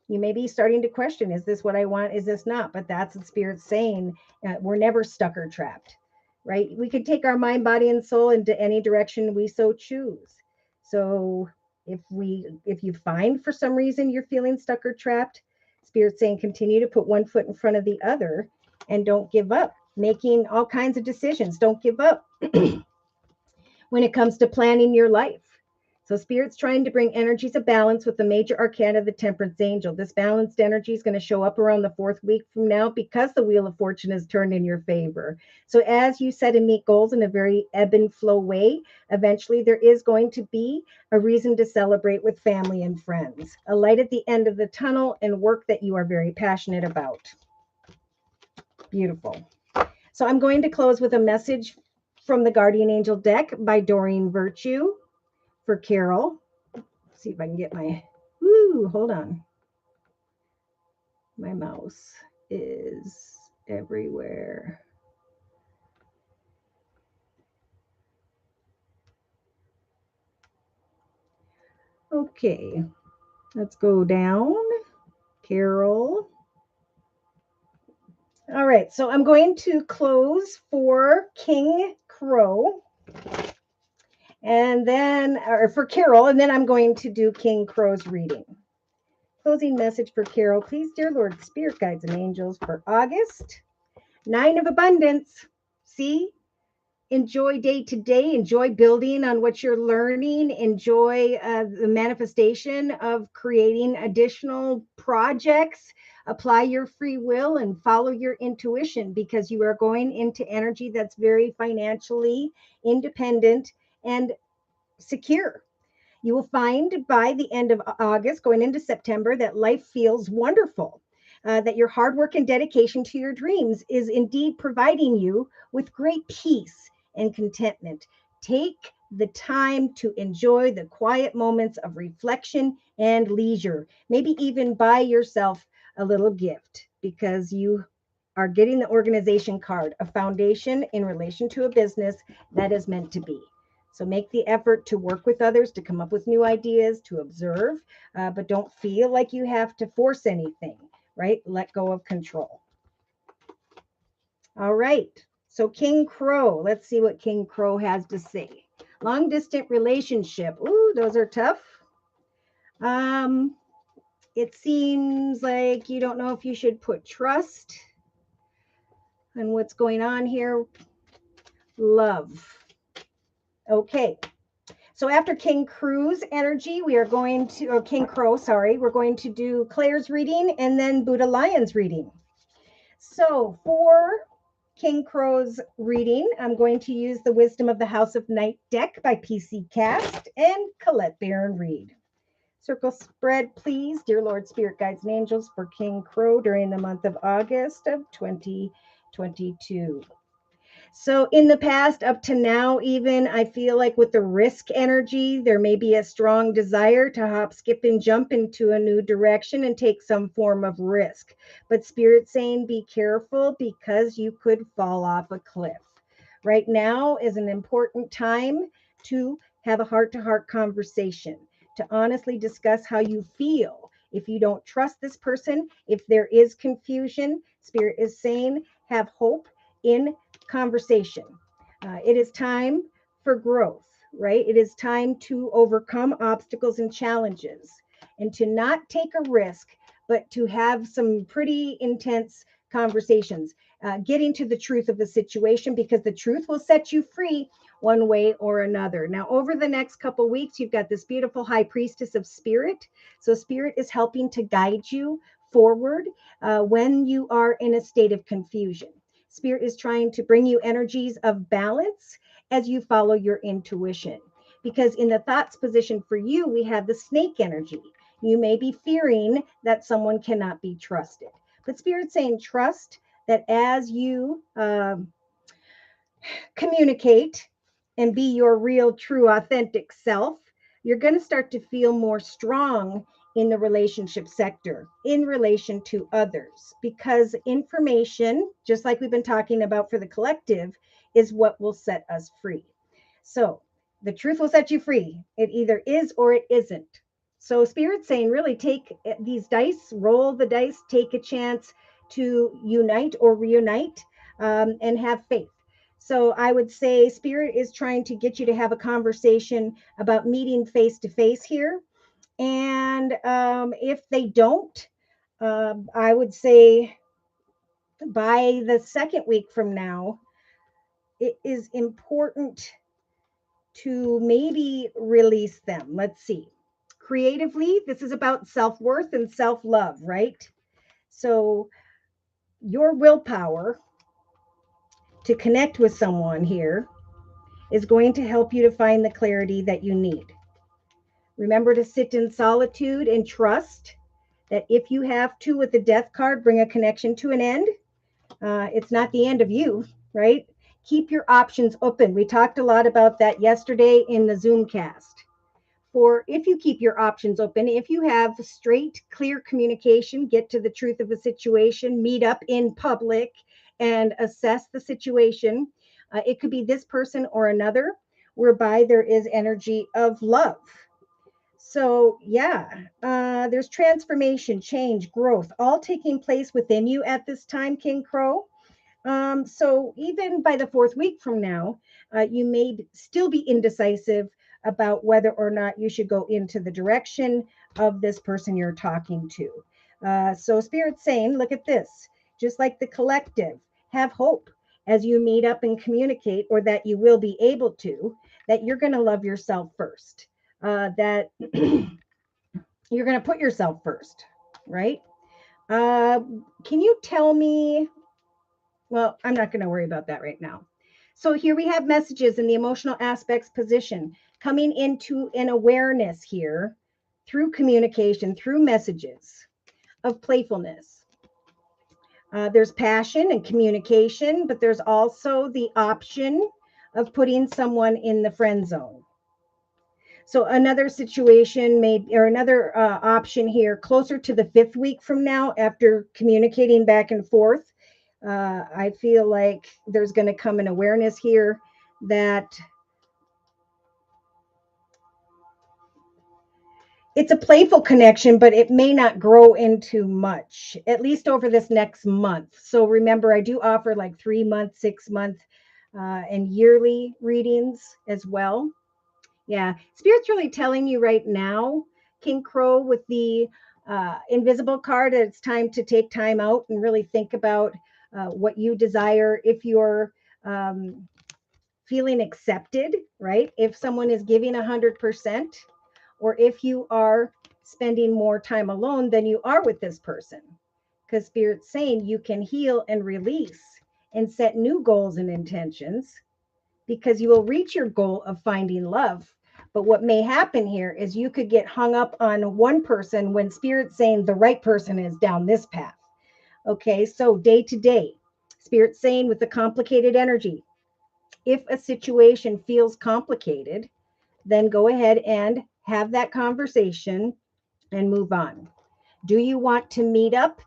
You may be starting to question, is this what I want? Is this not? But that's what Spirit's saying. We're never stuck or trapped, right? We could take our mind, body, and soul into any direction we so choose. So if you find for some reason you're feeling stuck or trapped, Spirit's saying continue to put one foot in front of the other and don't give up. Making all kinds of decisions. Don't give up when it comes to planning your life. So Spirit's trying to bring energies of balance with the major arcana of the Temperance Angel. This balanced energy is going to show up around the 4th week from now, because the Wheel of Fortune is turned in your favor. So as you set and meet goals in a very ebb and flow way, eventually there is going to be a reason to celebrate with family and friends, a light at the end of the tunnel, and work that you are very passionate about. Beautiful. So I'm going to close with a message from the Guardian Angel deck by Doreen Virtue for Carol. Let's see if I can get hold on. My mouse is everywhere. Okay, let's go down. Carol. All right, so I'm going to close for King Crow. And then, or for Carol, and then I'm going to do King Crow's reading. Closing message for Carol, please, dear Lord, Spirit Guides and Angels, for August. 9 of Abundance. See? Enjoy day to day. Enjoy building on what you're learning. Enjoy the manifestation of creating additional projects. Apply your free will and follow your intuition, because you are going into energy that's very financially independent and secure. You will find by the end of August, going into September, that life feels wonderful. That your hard work and dedication to your dreams is indeed providing you with great peace and contentment. Take the time to enjoy the quiet moments of reflection and leisure. Maybe even buy yourself a little gift because you are getting the organization card, a foundation in relation to a business that is meant to be. So make the effort to work with others, to come up with new ideas, to observe, but don't feel like you have to force anything, right? Let go of control. All right. So King Crow, let's see what King Crow has to say. Long distance relationship. Ooh, those are tough. It seems like you don't know if you should put trust on what's going on here. Love. Okay. So after King Crow's energy, we are going to, or King Crow, sorry, we're going to do Claire's reading and then Buddha Lion's reading. So for King Crow's reading, I'm going to use the Wisdom of the House of Night deck by PC Cast and Colette Baron Reed. Circle spread, please, dear Lord, Spirit Guides and Angels, for King Crow during the month of August of 2022. So in the past, up to now, even, I feel like with the risk energy, there may be a strong desire to hop, skip, and jump into a new direction and take some form of risk. But Spirit saying, be careful because you could fall off a cliff. Right now is an important time to have a heart-to-heart conversation, to honestly discuss how you feel. If you don't trust this person, if there is confusion, Spirit is saying, have hope in conversation. It is time for growth, right? It is time to overcome obstacles and challenges and to not take a risk, but to have some pretty intense conversations, getting to the truth of the situation, because the truth will set you free one way or another. Now, over the next couple weeks, you've got this beautiful high priestess of spirit. So spirit is helping to guide you forward when you are in a state of confusion. Spirit is trying to bring you energies of balance as you follow your intuition. Because in the thoughts position for you, we have the snake energy. You may be fearing that someone cannot be trusted. But Spirit's saying trust that as you communicate and be your real, true, authentic self, you're going to start to feel more strong in the relationship sector in relation to others, because information, just like we've been talking about for the collective, is what will set us free. So the truth will set you free. It either is or it isn't. So Spirit's saying, really take these dice, roll the dice, take a chance to unite or reunite, and have faith. So I would say Spirit is trying to get you to have a conversation about meeting face to face here. And if they don't, I would say by the second week from now, it is important to maybe release them. Let's see. Creatively, this is about self-worth and self-love, right? So your willpower to connect with someone here is going to help you to find the clarity that you need. Remember to sit in solitude and trust that if you have to, with the death card, bring a connection to an end, it's not the end of you, right? Keep your options open. We talked a lot about that yesterday in the Zoom cast. For if you keep your options open, if you have straight, clear communication, get to the truth of a situation, meet up in public and assess the situation. It could be this person or another, whereby there is energy of love. So, yeah, there's transformation, change, growth, all taking place within you at this time, King Crow. So, even by the fourth week from now, you may still be indecisive about whether or not you should go into the direction of this person you're talking to. So, Spirit's saying, look at this, just like the collective, have hope as you meet up and communicate, or that you will be able to, that you're going to love yourself first. That you're going to put yourself first, right? Can you tell me? Well, I'm not going to worry about that right now. So here we have messages in the emotional aspects position coming into an awareness here through communication, through messages of playfulness. There's passion and communication, but there's also the option of putting someone in the friend zone. So another situation made, or another option here, closer to the 5th week from now, after communicating back and forth, I feel like there's going to come an awareness here that it's a playful connection, but it may not grow into much, at least over this next month. So remember, I do offer like 3 month, 6 month, and yearly readings as well. Yeah, Spirit's really telling you right now, King Crow, with the invisible card, that it's time to take time out and really think about what you desire. If you're feeling accepted, right? If someone is giving 100%, or if you are spending more time alone than you are with this person. Because Spirit's saying you can heal and release and set new goals and intentions, because you will reach your goal of finding love. But what may happen here is you could get hung up on one person when Spirit's saying the right person is down this path. Okay, so day to day, Spirit's saying with the complicated energy, if a situation feels complicated, then go ahead and have that conversation and move on. Do you want to meet up?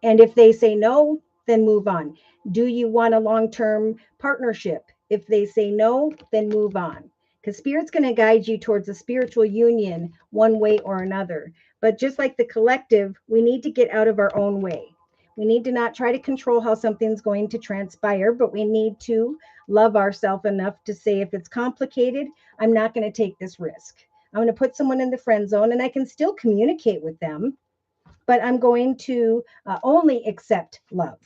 And if they say no, then move on. Do you want a long-term partnership? If they say no, then move on. Because Spirit's going to guide you towards a spiritual union one way or another. But just like the collective, we need to get out of our own way. We need to not try to control how something's going to transpire, but we need to love ourselves enough to say, if it's complicated, I'm not going to take this risk. I'm going to put someone in the friend zone, and I can still communicate with them, but I'm going to only accept love.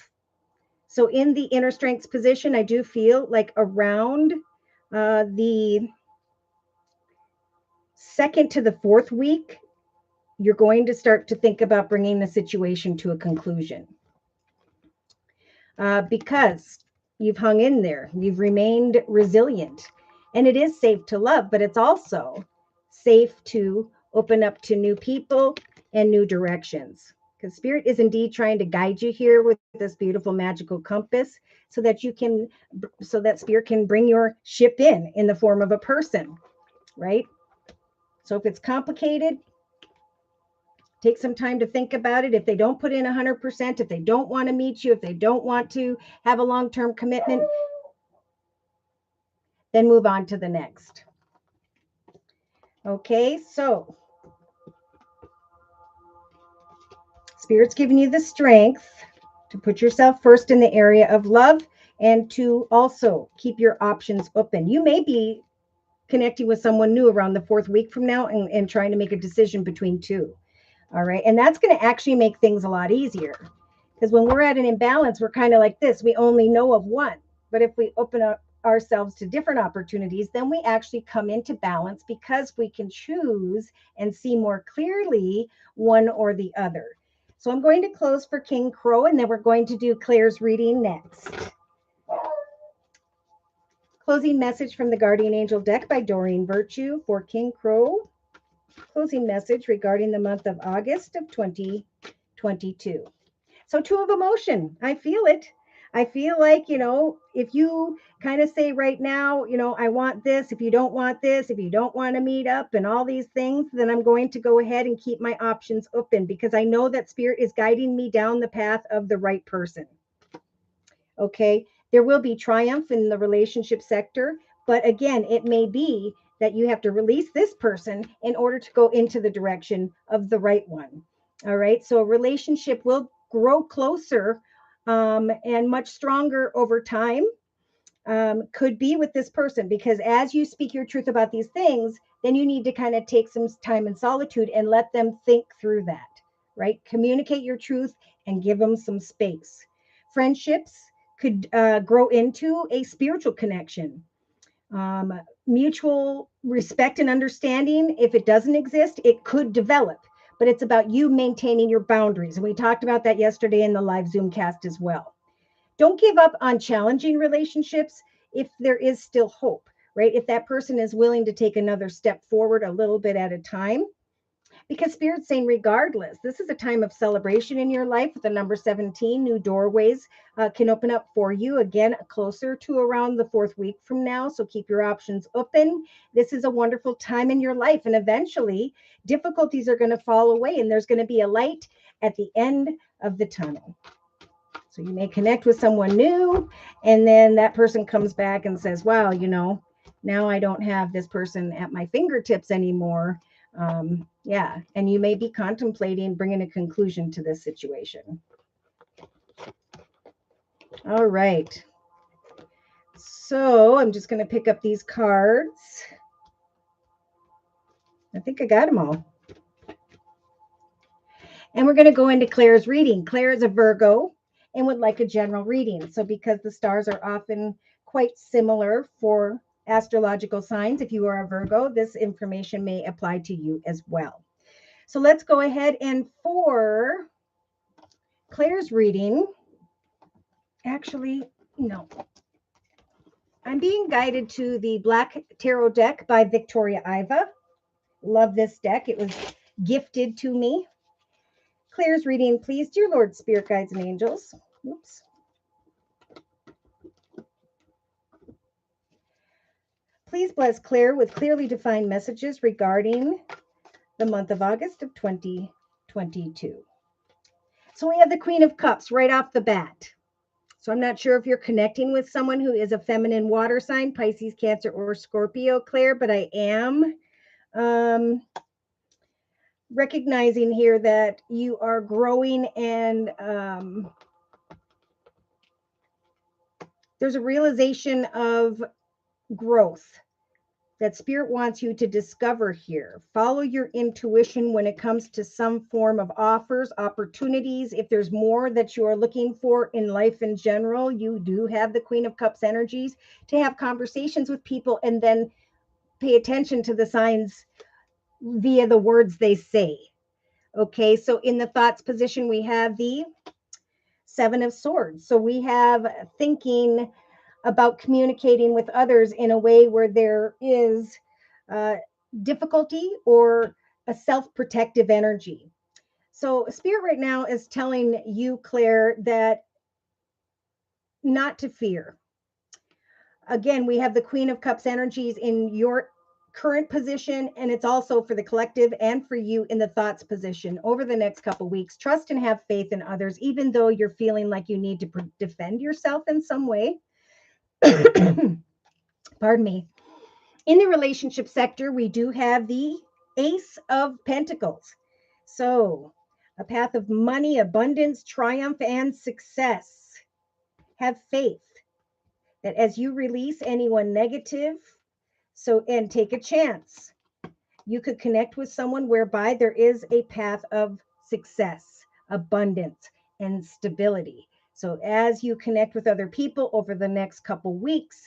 So in the inner strengths position, I do feel like around the 2nd to the 4th week, you're going to start to think about bringing the situation to a conclusion, because you've hung in there, you've remained resilient, and it is safe to love, but it's also safe to open up to new people and new directions. Because Spirit is indeed trying to guide you here with this beautiful magical compass, so that Spirit can bring your ship in the form of a person, right? So if it's complicated, take some time to think about it. If they don't put in 100%, if they don't want to meet you, if they don't want to have a long-term commitment, then move on to the next. Okay, so Spirit's giving you the strength to put yourself first in the area of love, and to also keep your options open. You may be connecting with someone new around the 4th week from now, and trying to make a decision between two. All right. And that's going to actually make things a lot easier, because when we're at an imbalance, we're kind of like this. We only know of one. But if we open up ourselves to different opportunities, then we actually come into balance, because we can choose and see more clearly one or the other. So I'm going to close for King Crow, and then we're going to do Claire's reading next. Closing message from the Guardian Angel deck by Doreen Virtue for King Crow. Closing message regarding the month of August of 2022. So 2 of emotion. I feel it. I feel like, if you kind of say right now, I want this, if you don't want this, if you don't want to meet up and all these things, then I'm going to go ahead and keep my options open, because I know that Spirit is guiding me down the path of the right person. Okay. There will be triumph in the relationship sector, but again, it may be that you have to release this person in order to go into the direction of the right one. All right. So a relationship will grow closer, and much stronger over time. Could be with this person, because as you speak your truth about these things, then you need to kind of take some time in solitude and let them think through that, right? Communicate your truth and give them some space. Friendships could grow into a spiritual connection. Mutual respect and understanding, if it doesn't exist, it could develop, but it's about you maintaining your boundaries. And we talked about that yesterday in the live Zoom cast as well. Don't give up on challenging relationships if there is still hope, right? If that person is willing to take another step forward a little bit at a time, because Spirit's saying, regardless, this is a time of celebration in your life with the number 17. New doorways can open up for you again, closer to around the 4th week from now. So keep your options open. This is a wonderful time in your life. And eventually, difficulties are going to fall away and there's going to be a light at the end of the tunnel. So you may connect with someone new, and then that person comes back and says, wow, now I don't have this person at my fingertips anymore. Yeah, and you may be contemplating bringing a conclusion to this situation. All right. So I'm just going to pick up these cards. I think I got them all. And we're going to go into Claire's reading. Claire is a Virgo and would like a general reading. So because the stars are often quite similar for astrological signs, if you are a Virgo, this information may apply to you as well. So let's go ahead, and for Claire's reading, actually, no. I'm being guided to the Black Tarot deck by Victoria Iva. Love this deck. It was gifted to me. Claire's reading, please, dear Lord, Spirit Guides and Angels. Oops. Please bless Claire with clearly defined messages regarding the month of August of 2022. So we have the Queen of Cups right off the bat. So I'm not sure if you're connecting with someone who is a feminine water sign, Pisces, Cancer, or Scorpio, Claire, but I am recognizing here that you are growing, and there's a realization of growth that Spirit wants you to discover here. Follow your intuition when it comes to some form of offers, opportunities. If there's more that you are looking for in life in general, you do have the Queen of Cups energies to have conversations with people and then pay attention to the signs via the words they say. Okay, so in the thoughts position, we have the Seven of Swords. So we have thinking about communicating with others in a way where there is difficulty or a self-protective energy. So Spirit right now is telling you, Claire, that not to fear. Again, we have the Queen of Cups energies in your current position, and it's also for the collective and for you in the thoughts position over the next couple weeks. Trust and have faith in others, even though you're feeling like you need to defend yourself in some way. Pardon me. In the relationship sector, we do have the Ace of Pentacles. So a path of money, abundance, triumph, and success. Have faith that as you release anyone negative, and take a chance, you could connect with someone whereby there is a path of success, abundance, and stability. So as you connect with other people over the next couple weeks,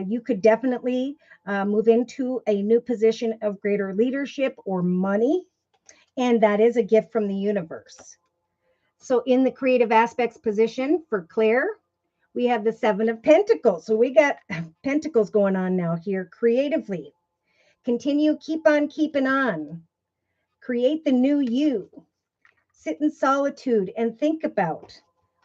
you could definitely move into a new position of greater leadership or money, and that is a gift from the universe. So in the creative aspects position for Claire, we have the Seven of Pentacles. So we got pentacles going on now here creatively. Continue, keep on keeping on. Create the new you. Sit in solitude and think about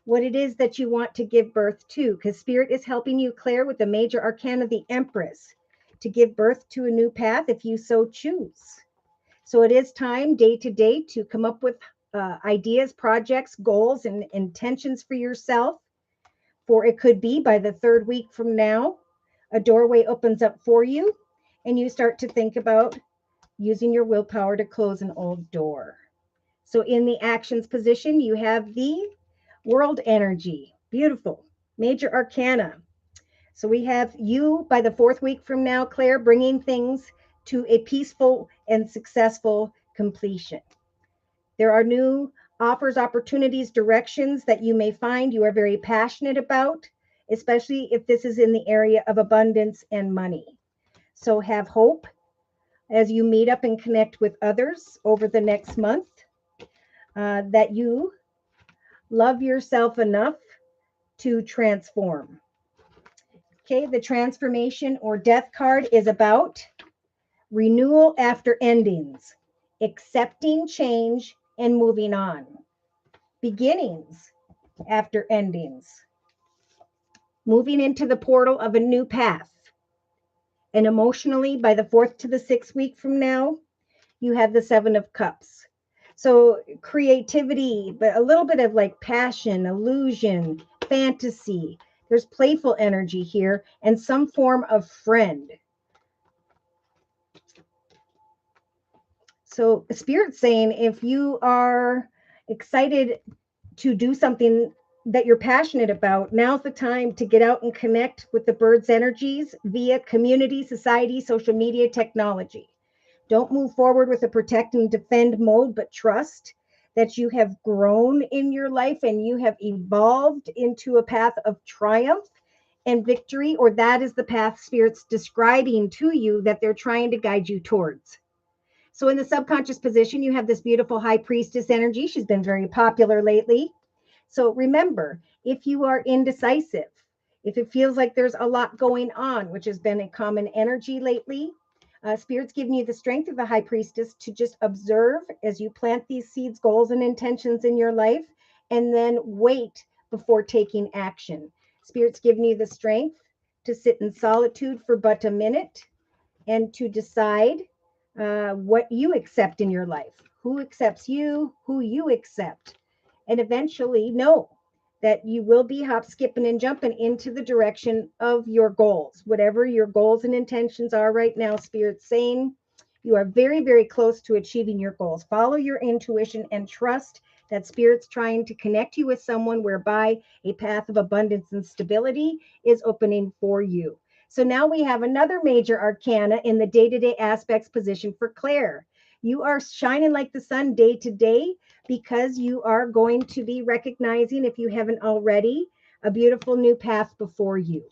what it is that you want to give birth to, because Spirit is helping you, Claire, with the major arcana, the Empress, to give birth to a new path if you so choose. So it is time day to day to come up with ideas, projects, goals, and intentions for yourself. For it could be by the 3rd week from now, a doorway opens up for you and you start to think about using your willpower to close an old door. So in the actions position, you have the World energy. Beautiful. Major arcana. So we have you by the 4th week from now, Claire, bringing things to a peaceful and successful completion. There are new offers, opportunities, directions that you may find you are very passionate about, especially if this is in the area of abundance and money. So have hope as you meet up and connect with others over the next month, that you love yourself enough to transform. Okay, the transformation or death card is about renewal after endings, accepting change and moving on, beginnings after endings, moving into the portal of a new path. And emotionally, by the 4th to the 6th week from now, you have the 7 of Cups. So creativity, but a little bit of like passion, illusion, fantasy. There's playful energy here and some form of friend. So Spirit's saying if you are excited to do something that you're passionate about, now's the time to get out and connect with the birds' energies via community, society, social media, technology. Don't move forward with a protect and defend mode, but trust that you have grown in your life and you have evolved into a path of triumph and victory, or that is the path Spirit's describing to you that they're trying to guide you towards. So in the subconscious position, you have this beautiful high priestess energy. She's been very popular lately. So remember, if you are indecisive, if it feels like there's a lot going on, which has been a common energy lately, Spirit's giving you the strength of the high priestess to just observe as you plant these seeds, goals, and intentions in your life, and then wait before taking action. Spirit's giving you the strength to sit in solitude for but a minute and to decide what you accept in your life, who accepts you, who you accept, and eventually know that you will be hop, skipping, and jumping into the direction of your goals. Whatever your goals and intentions are right now, Spirit's saying you are very, very close to achieving your goals. Follow your intuition and trust that Spirit's trying to connect you with someone whereby a path of abundance and stability is opening for you. So now we have another major arcana in the day-to-day aspects position for Claire. You are shining like the sun day to day because you are going to be recognizing, if you haven't already, a beautiful new path before you.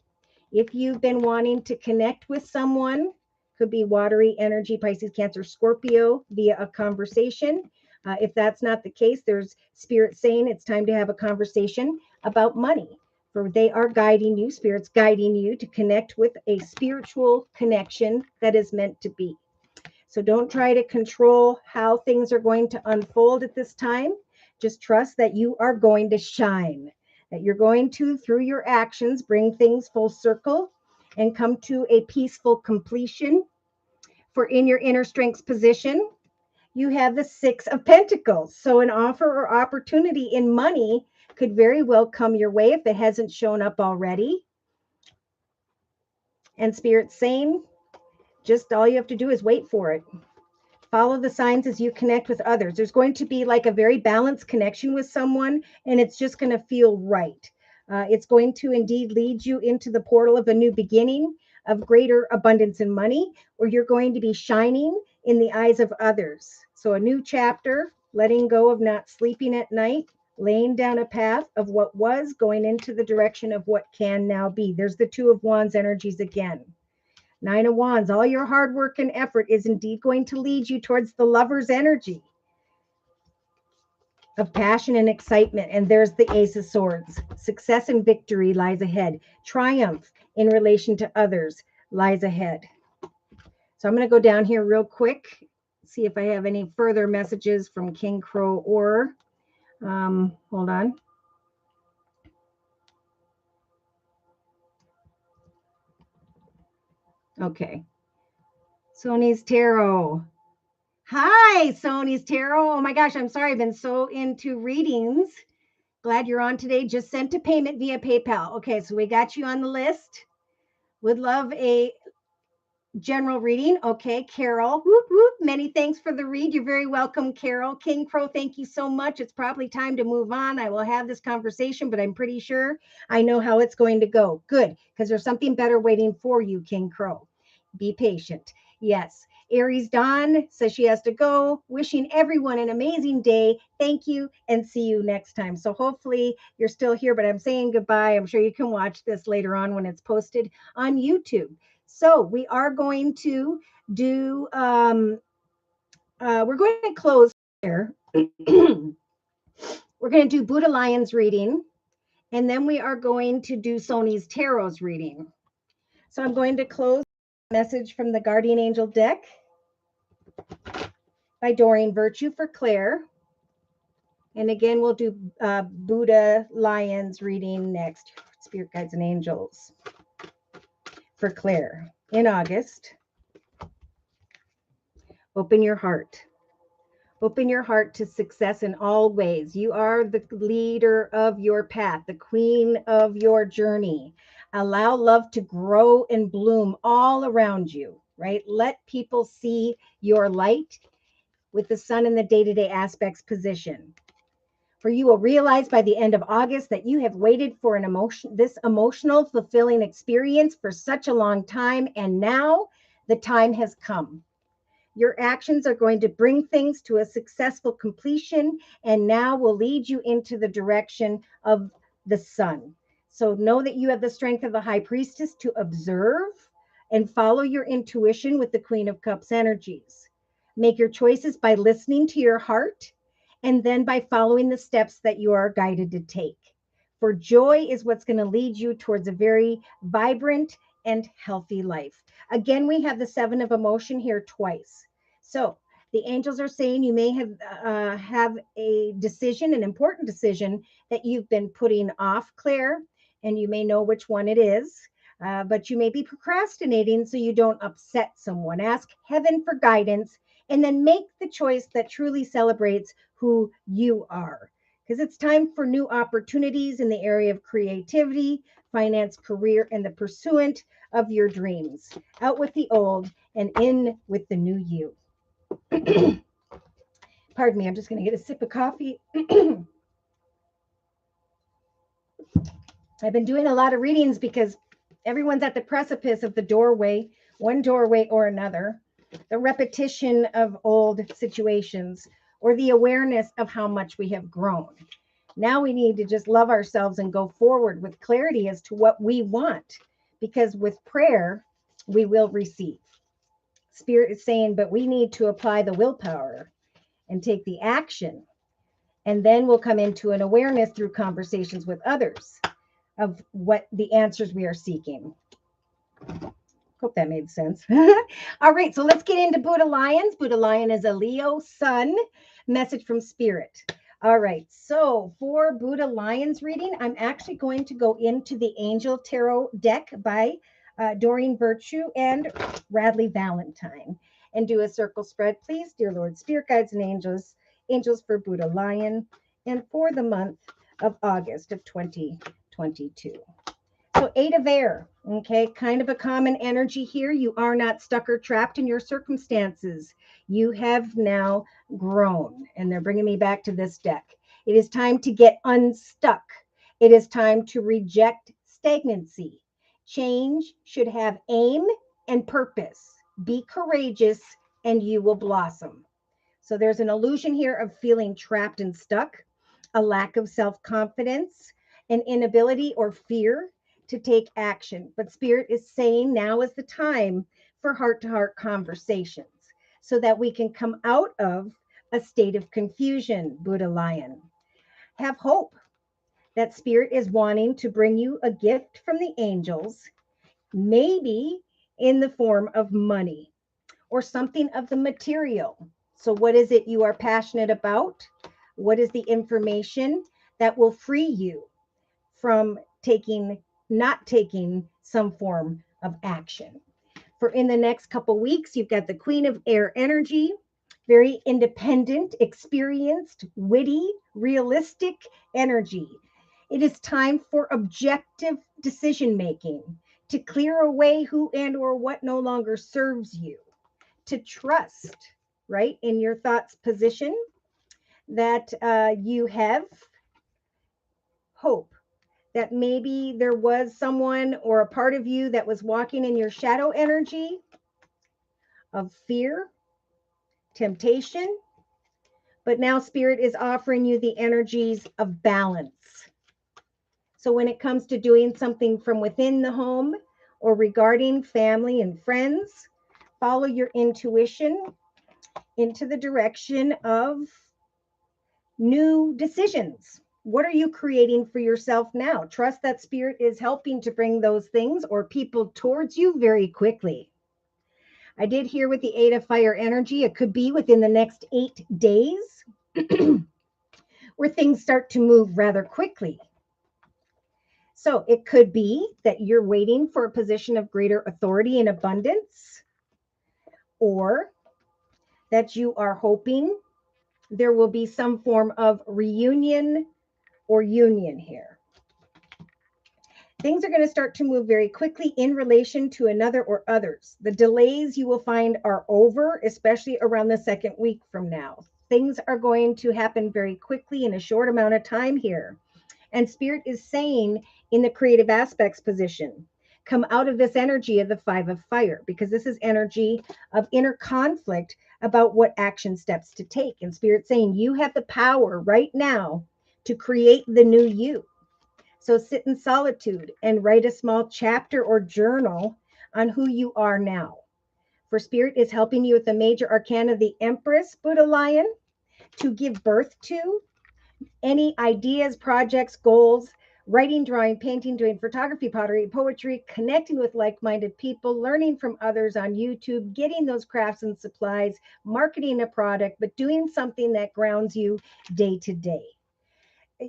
If you've been wanting to connect with someone, could be watery energy, Pisces, Cancer, Scorpio, via a conversation. If that's not the case, there's Spirit saying it's time to have a conversation about money. For they are guiding you, Spirit's guiding you to connect with a spiritual connection that is meant to be. So don't try to control how things are going to unfold at this time. Just trust that you are going to shine, that you're going to, through your actions, bring things full circle and come to a peaceful completion. For in your inner strengths position, you have the 6 of Pentacles. So an offer or opportunity in money could very well come your way if it hasn't shown up already. And Spirit's saying, just all you have to do is wait for it. Follow the signs as you connect with others. There's going to be like a very balanced connection with someone, and it's just going to feel right. It's going to indeed lead you into the portal of a new beginning, of greater abundance in money, where you're going to be shining in the eyes of others. So a new chapter, letting go of not sleeping at night, laying down a path of what was, going into the direction of what can now be. There's the 2 of Wands energies again. 9 of Wands, all your hard work and effort is indeed going to lead you towards the lover's energy of passion and excitement. And there's the Ace of Swords. Success and victory lies ahead. Triumph in relation to others lies ahead. So I'm going to go down here real quick, see if I have any further messages from King Crow or, hold on. Okay. Sony's Tarot. Hi, Sony's Tarot. Oh my gosh, I'm sorry. I've been so into readings. Glad you're on today. Just sent a payment via PayPal. Okay, so we got you on the list. Would love a general reading. Okay, Carol. Whoop, whoop. Many thanks for the read. You're very welcome, Carol. King Crow, thank you so much. It's probably time to move on. I will have this conversation, but I'm pretty sure I know how it's going to go. Good, because there's something better waiting for you, King Crow. Be patient. Yes. Aries Dawn says she has to go. Wishing everyone an amazing day. Thank you and see you next time. So hopefully you're still here, but I'm saying goodbye. I'm sure you can watch this later on when it's posted on YouTube. So we are going to do, we're going to close here. We're going to do Buddha Lion's reading. And then we are going to do Sony's Tarot's reading. So I'm going to close the message from the Guardian Angel deck by Doreen Virtue for Claire. And again, we'll do Buddha Lions reading next, Spirit Guides and Angels for Claire in August. Open your heart. Open your heart to success in all ways. You are the leader of your path, the queen of your journey. Allow love to grow and bloom all around you, right? Let people see your light with the sun in the day-to-day aspects position. For you will realize by the end of August that you have waited for this emotional, fulfilling experience for such a long time, and now the time has come. Your actions are going to bring things to a successful completion and now will lead you into the direction of the sun. So know that you have the strength of the high priestess to observe and follow your intuition with the Queen of Cups energies. Make your choices by listening to your heart and then by following the steps that you are guided to take. For joy is what's going to lead you towards a very vibrant and healthy life. Again, we have the 7 of emotion here twice. So the angels are saying you may have a decision, an important decision that you've been putting off, Claire, and you may know which one it is, but you may be procrastinating so you don't upset someone. Ask heaven for guidance and then make the choice that truly celebrates who you are. Because it's time for new opportunities in the area of creativity, finance, career, and the pursuit of your dreams. Out with the old and in with the new you. Pardon me, I'm just going to get a sip of coffee. I've been doing a lot of readings because everyone's at the precipice of the doorway, one doorway or another, the repetition of old situations, or the awareness of how much we have grown. Now we need to just love ourselves and go forward with clarity as to what we want, because with prayer, we will receive. Spirit is saying, but we need to apply the willpower and take the action. And then we'll come into an awareness through conversations with others of what the answers we are seeking. Hope that made sense. All right, so let's get into Buddha Lions. Buddha Lion is a Leo sun. Message from Spirit. All right, so for Buddha Lions reading, I'm actually going to go into the Angel Tarot deck by Doreen Virtue and Radley Valentine and do a circle spread, please. Dear Lord, Spirit Guides and Angels, Angels for Buddha Lion and for the month of August of 2022. So 8 of air, okay, kind of a common energy here. You are not stuck or trapped in your circumstances. You have now grown, and they're bringing me back to this deck. It is time to get unstuck. It is time to reject stagnancy. Change should have aim and purpose. Be courageous, and you will blossom. So there's an illusion here of feeling trapped and stuck, a lack of self-confidence, an inability or fear to take action. But Spirit is saying now is the time for heart-to-heart conversations so that we can come out of a state of confusion, Buddha Lion. Have hope that Spirit is wanting to bring you a gift from the angels, maybe in the form of money or something of the material. So what is it you are passionate about? What is the information that will free you from not taking some form of action? For in the next couple weeks, you've got the Queen of Air energy, very independent, experienced, witty, realistic energy. It is time for objective decision making, to clear away who and or what no longer serves you, to trust, right, in your thoughts position that you have hope, that maybe there was someone or a part of you that was walking in your shadow energy of fear, temptation, but now Spirit is offering you the energies of balance. So when it comes to doing something from within the home or regarding family and friends, follow your intuition into the direction of new decisions. What are you creating for yourself now? Trust that Spirit is helping to bring those things or people towards you very quickly. I did hear with the 8 of fire energy, it could be within the next 8 days where things start to move rather quickly. So it could be that you're waiting for a position of greater authority and abundance, or that you are hoping there will be some form of reunion or union here. Things are going to start to move very quickly in relation to another or others. The delays you will find are over, especially around the second week from now. Things are going to happen very quickly in a short amount of time here. And Spirit is saying in the creative aspects position, come out of this energy of the 5 of fire, because this is energy of inner conflict about what action steps to take. And Spirit saying you have the power right now to create the new you. So sit in solitude and write a small chapter or journal on who you are now. For Spirit is helping you with the major arcana, the Empress Buddha Lion, to give birth to any ideas, projects, goals, writing, drawing, painting, doing photography, pottery, poetry, connecting with like-minded people, learning from others on YouTube, getting those crafts and supplies, marketing a product, but doing something that grounds you day to day.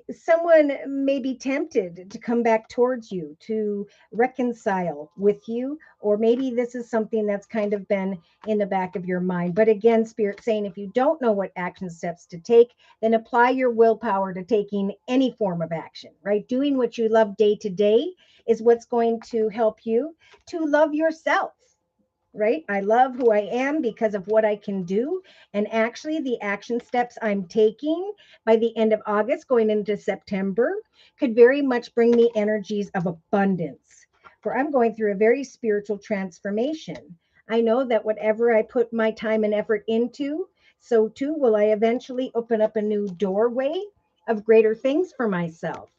Someone may be tempted to come back towards you to reconcile with you, or maybe this is something that's kind of been in the back of your mind. But again, Spirit saying if you don't know what action steps to take, then apply your willpower to taking any form of action, right? Doing what you love day to day is what's going to help you to love yourself. Right? I love who I am because of what I can do. And actually, the action steps I'm taking by the end of August, going into September, could very much bring me energies of abundance. For I'm going through a very spiritual transformation. I know that whatever I put my time and effort into, so too will I eventually open up a new doorway of greater things for myself.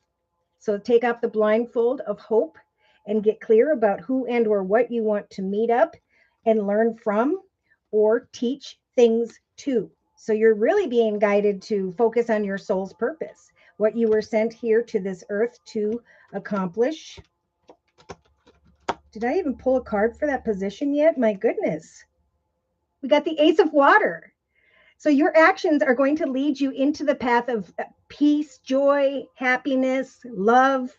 So take off the blindfold of hope and get clear about who and or what you want to meet up and learn from or teach things to. So you're really being guided to focus on your soul's purpose, what you were sent here to this earth to accomplish. Did I even pull a card for that position yet? My goodness. We got the Ace of Water. So your actions are going to lead you into the path of peace, joy, happiness, love,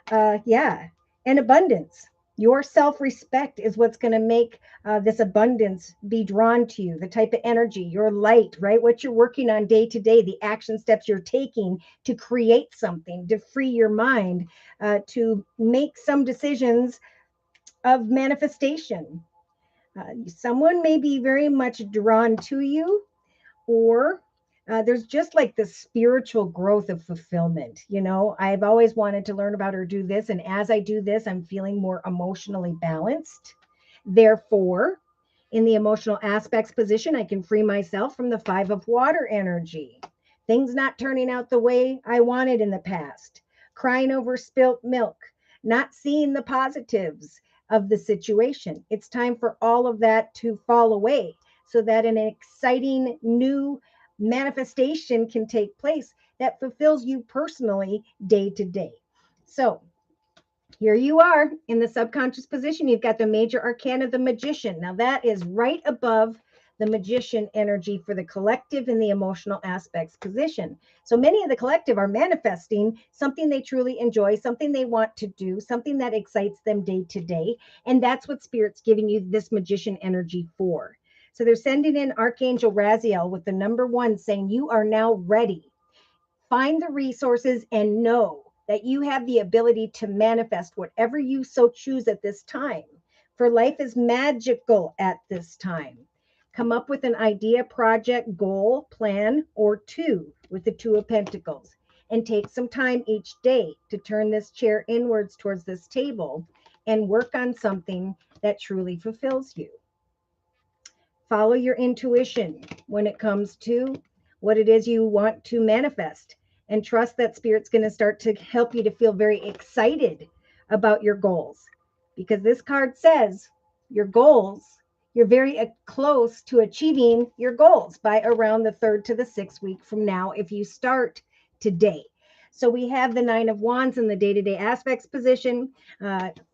and abundance. Your self-respect is what's going to make this abundance be drawn to you, the type of energy, your light, right? What you're working on day to day, the action steps you're taking to create something, to free your mind, to make some decisions of manifestation. Someone may be very much drawn to you, or there's just like the spiritual growth of fulfillment. You know, I've always wanted to learn about or do this. And as I do this, I'm feeling more emotionally balanced. Therefore, in the emotional aspects position, I can free myself from the 5 of water energy. Things not turning out the way I wanted in the past, crying over spilt milk, not seeing the positives of the situation. It's time for all of that to fall away so that an exciting new manifestation can take place that fulfills you personally day to day. So here you are in the subconscious position. You've got the major arcana, the magician. Now that is right above the magician energy for the collective in the emotional aspects position. So many of the collective are manifesting something they truly enjoy, something they want to do, something that excites them day to day. And that's what Spirit's giving you this magician energy for. So they're sending in Archangel Raziel with the number 1 saying, you are now ready. Find the resources and know that you have the ability to manifest whatever you so choose at this time. For life is magical at this time. Come up with an idea, project, goal, plan, or 2 with the 2 of Pentacles. And take some time each day to turn this chair inwards towards this table and work on something that truly fulfills you. Follow your intuition when it comes to what it is you want to manifest, and trust that Spirit's going to start to help you to feel very excited about your goals, because this card says your goals, you're very close to achieving your goals by around the 3rd to the 6th week from now if you start today. So we have the Nine of Wands in the day-to-day aspects position.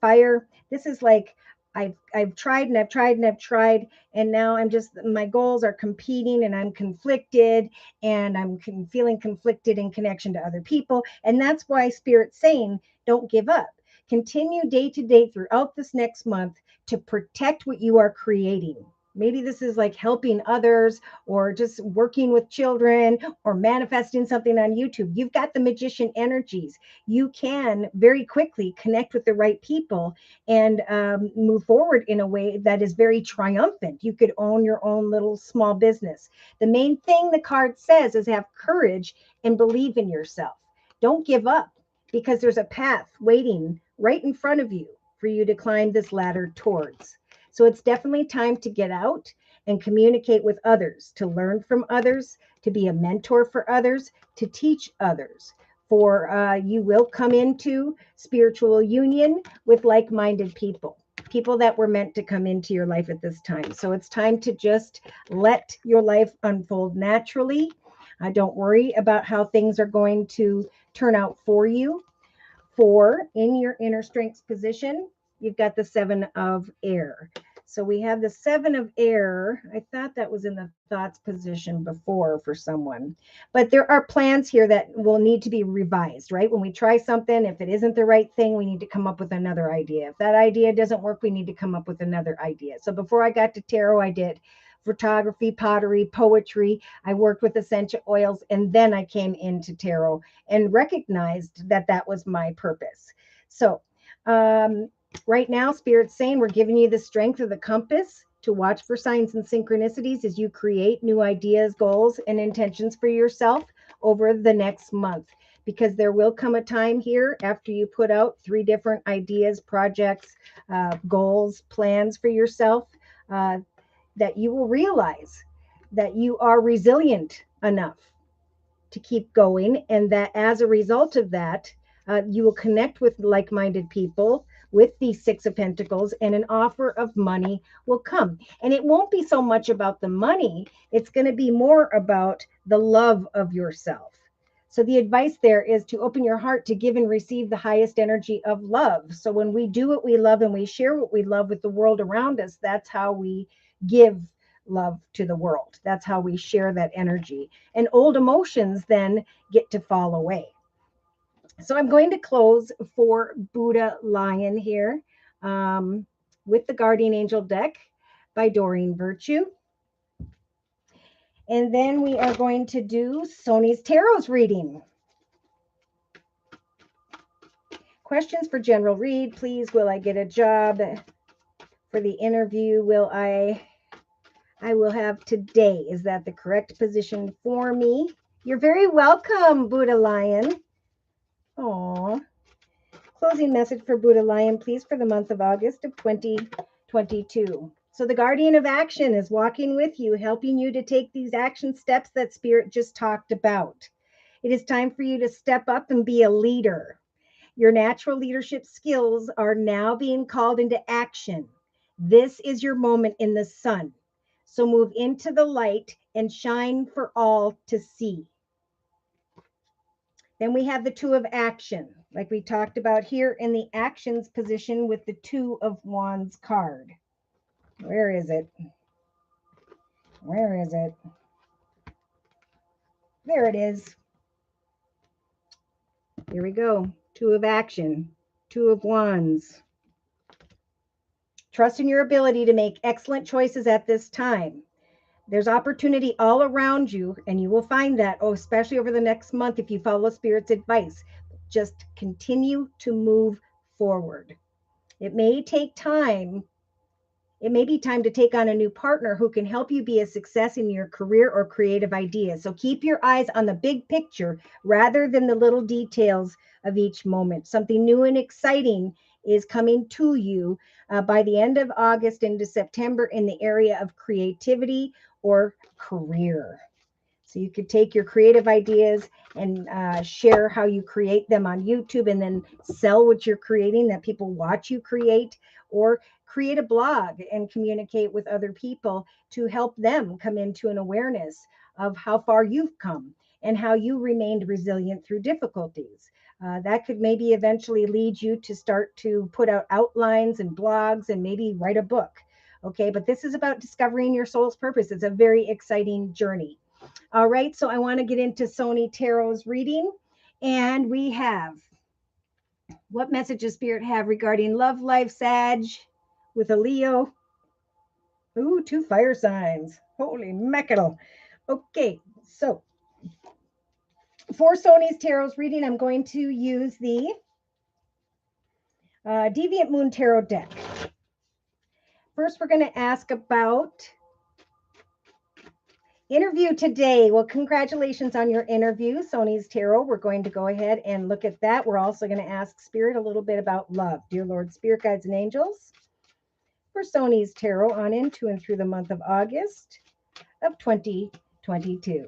Fire. This is like I've tried and I've tried and I've tried, and now I'm just, my goals are competing and I'm conflicted, and I'm feeling conflicted in connection to other people. And that's why Spirit's saying, don't give up. Continue day to day throughout this next month to protect what you are creating. Maybe this is like helping others, or just working with children, or manifesting something on YouTube. You've got the magician energies. You can very quickly connect with the right people and move forward in a way that is very triumphant. You could own your own little small business. The main thing the card says is have courage and believe in yourself. Don't give up, because there's a path waiting right in front of you for you to climb this ladder towards. So it's definitely time to get out and communicate with others, to learn from others, to be a mentor for others, to teach others. For you will come into spiritual union with like-minded people, people that were meant to come into your life at this time. So it's time to just let your life unfold naturally. Don't worry about how things are going to turn out for you. For in your inner strengths position, you've got the Seven of Air. So we have the Seven of Air. I thought that was in the thoughts position before for someone, but there are plans here that will need to be revised, right? When we try something, if it isn't the right thing, we need to come up with another idea. If that idea doesn't work, we need to come up with another idea. So before I got to tarot, I did photography, pottery, poetry. I worked with essential oils, and then I came into tarot and recognized that that was my purpose. So right now, Spirit's saying we're giving you the strength of the compass to watch for signs and synchronicities as you create new ideas, goals, and intentions for yourself over the next month. Because there will come a time here after you put out 3 different ideas, projects, goals, plans for yourself, that you will realize that you are resilient enough to keep going, and that as a result of that, you will connect with like-minded people with these 6 of Pentacles, and an offer of money will come. And it won't be so much about the money, it's going to be more about the love of yourself. So the advice there is to open your heart to give and receive the highest energy of love. So when we do what we love and we share what we love with the world around us, that's how we give love to the world. That's how we share that energy. And old emotions then get to fall away. So I'm going to close for Buddha Lion here with the Guardian Angel deck by Doreen Virtue. And then we are going to do Soni's Tarot's reading. Questions for general read, please. Will I get a job for the interview? I will have today. Is that the correct position for me? You're very welcome, Buddha Lion. Aww. Closing message for Buddha Lion, please, for the month of August of 2022. So the Guardian of Action is walking with you, helping you to take these action steps that Spirit just talked about. It is time for you to step up and be a leader. Your natural leadership skills are now being called into action. This is your moment in the sun. So move into the light and shine for all to see. Then we have the Two of Action, like we talked about here in the actions position with the Two of Wands card. Where is it? Where is it? There it is. Here we go. Two of Action, Two of Wands. Trust in your ability to make excellent choices at this time. There's opportunity all around you, and you will find that, especially over the next month if you follow Spirit's advice. Just continue to move forward. It may take time. It may be time to take on a new partner who can help you be a success in your career or creative ideas. So keep your eyes on the big picture rather than the little details of each moment. Something new and exciting is coming to you by the end of August into September in the area of creativity or career. So you could take your creative ideas and share how you create them on YouTube, and then sell what you're creating that people watch you create, or create a blog and communicate with other people to help them come into an awareness of how far you've come and how you remained resilient through difficulties. That could maybe eventually lead you to start to put out outlines and blogs and maybe write a book. Okay, but this is about discovering your soul's purpose. It's a very exciting journey. All right, so I want to get into Sony Tarot's reading. And we have, what message does Spirit have regarding love, life, Sag with a Leo? Ooh, 2 fire signs. Holy mackerel. Okay, so for Sony's Tarot's reading, I'm going to use the Deviant Moon Tarot deck. First, we're going to ask about interview today. Well, congratulations on your interview, Sony's Tarot. We're going to go ahead and look at that. We're also going to ask Spirit a little bit about love. Dear Lord, Spirit, Guides, and Angels, for Sony's Tarot on into and through the month of August of 2022.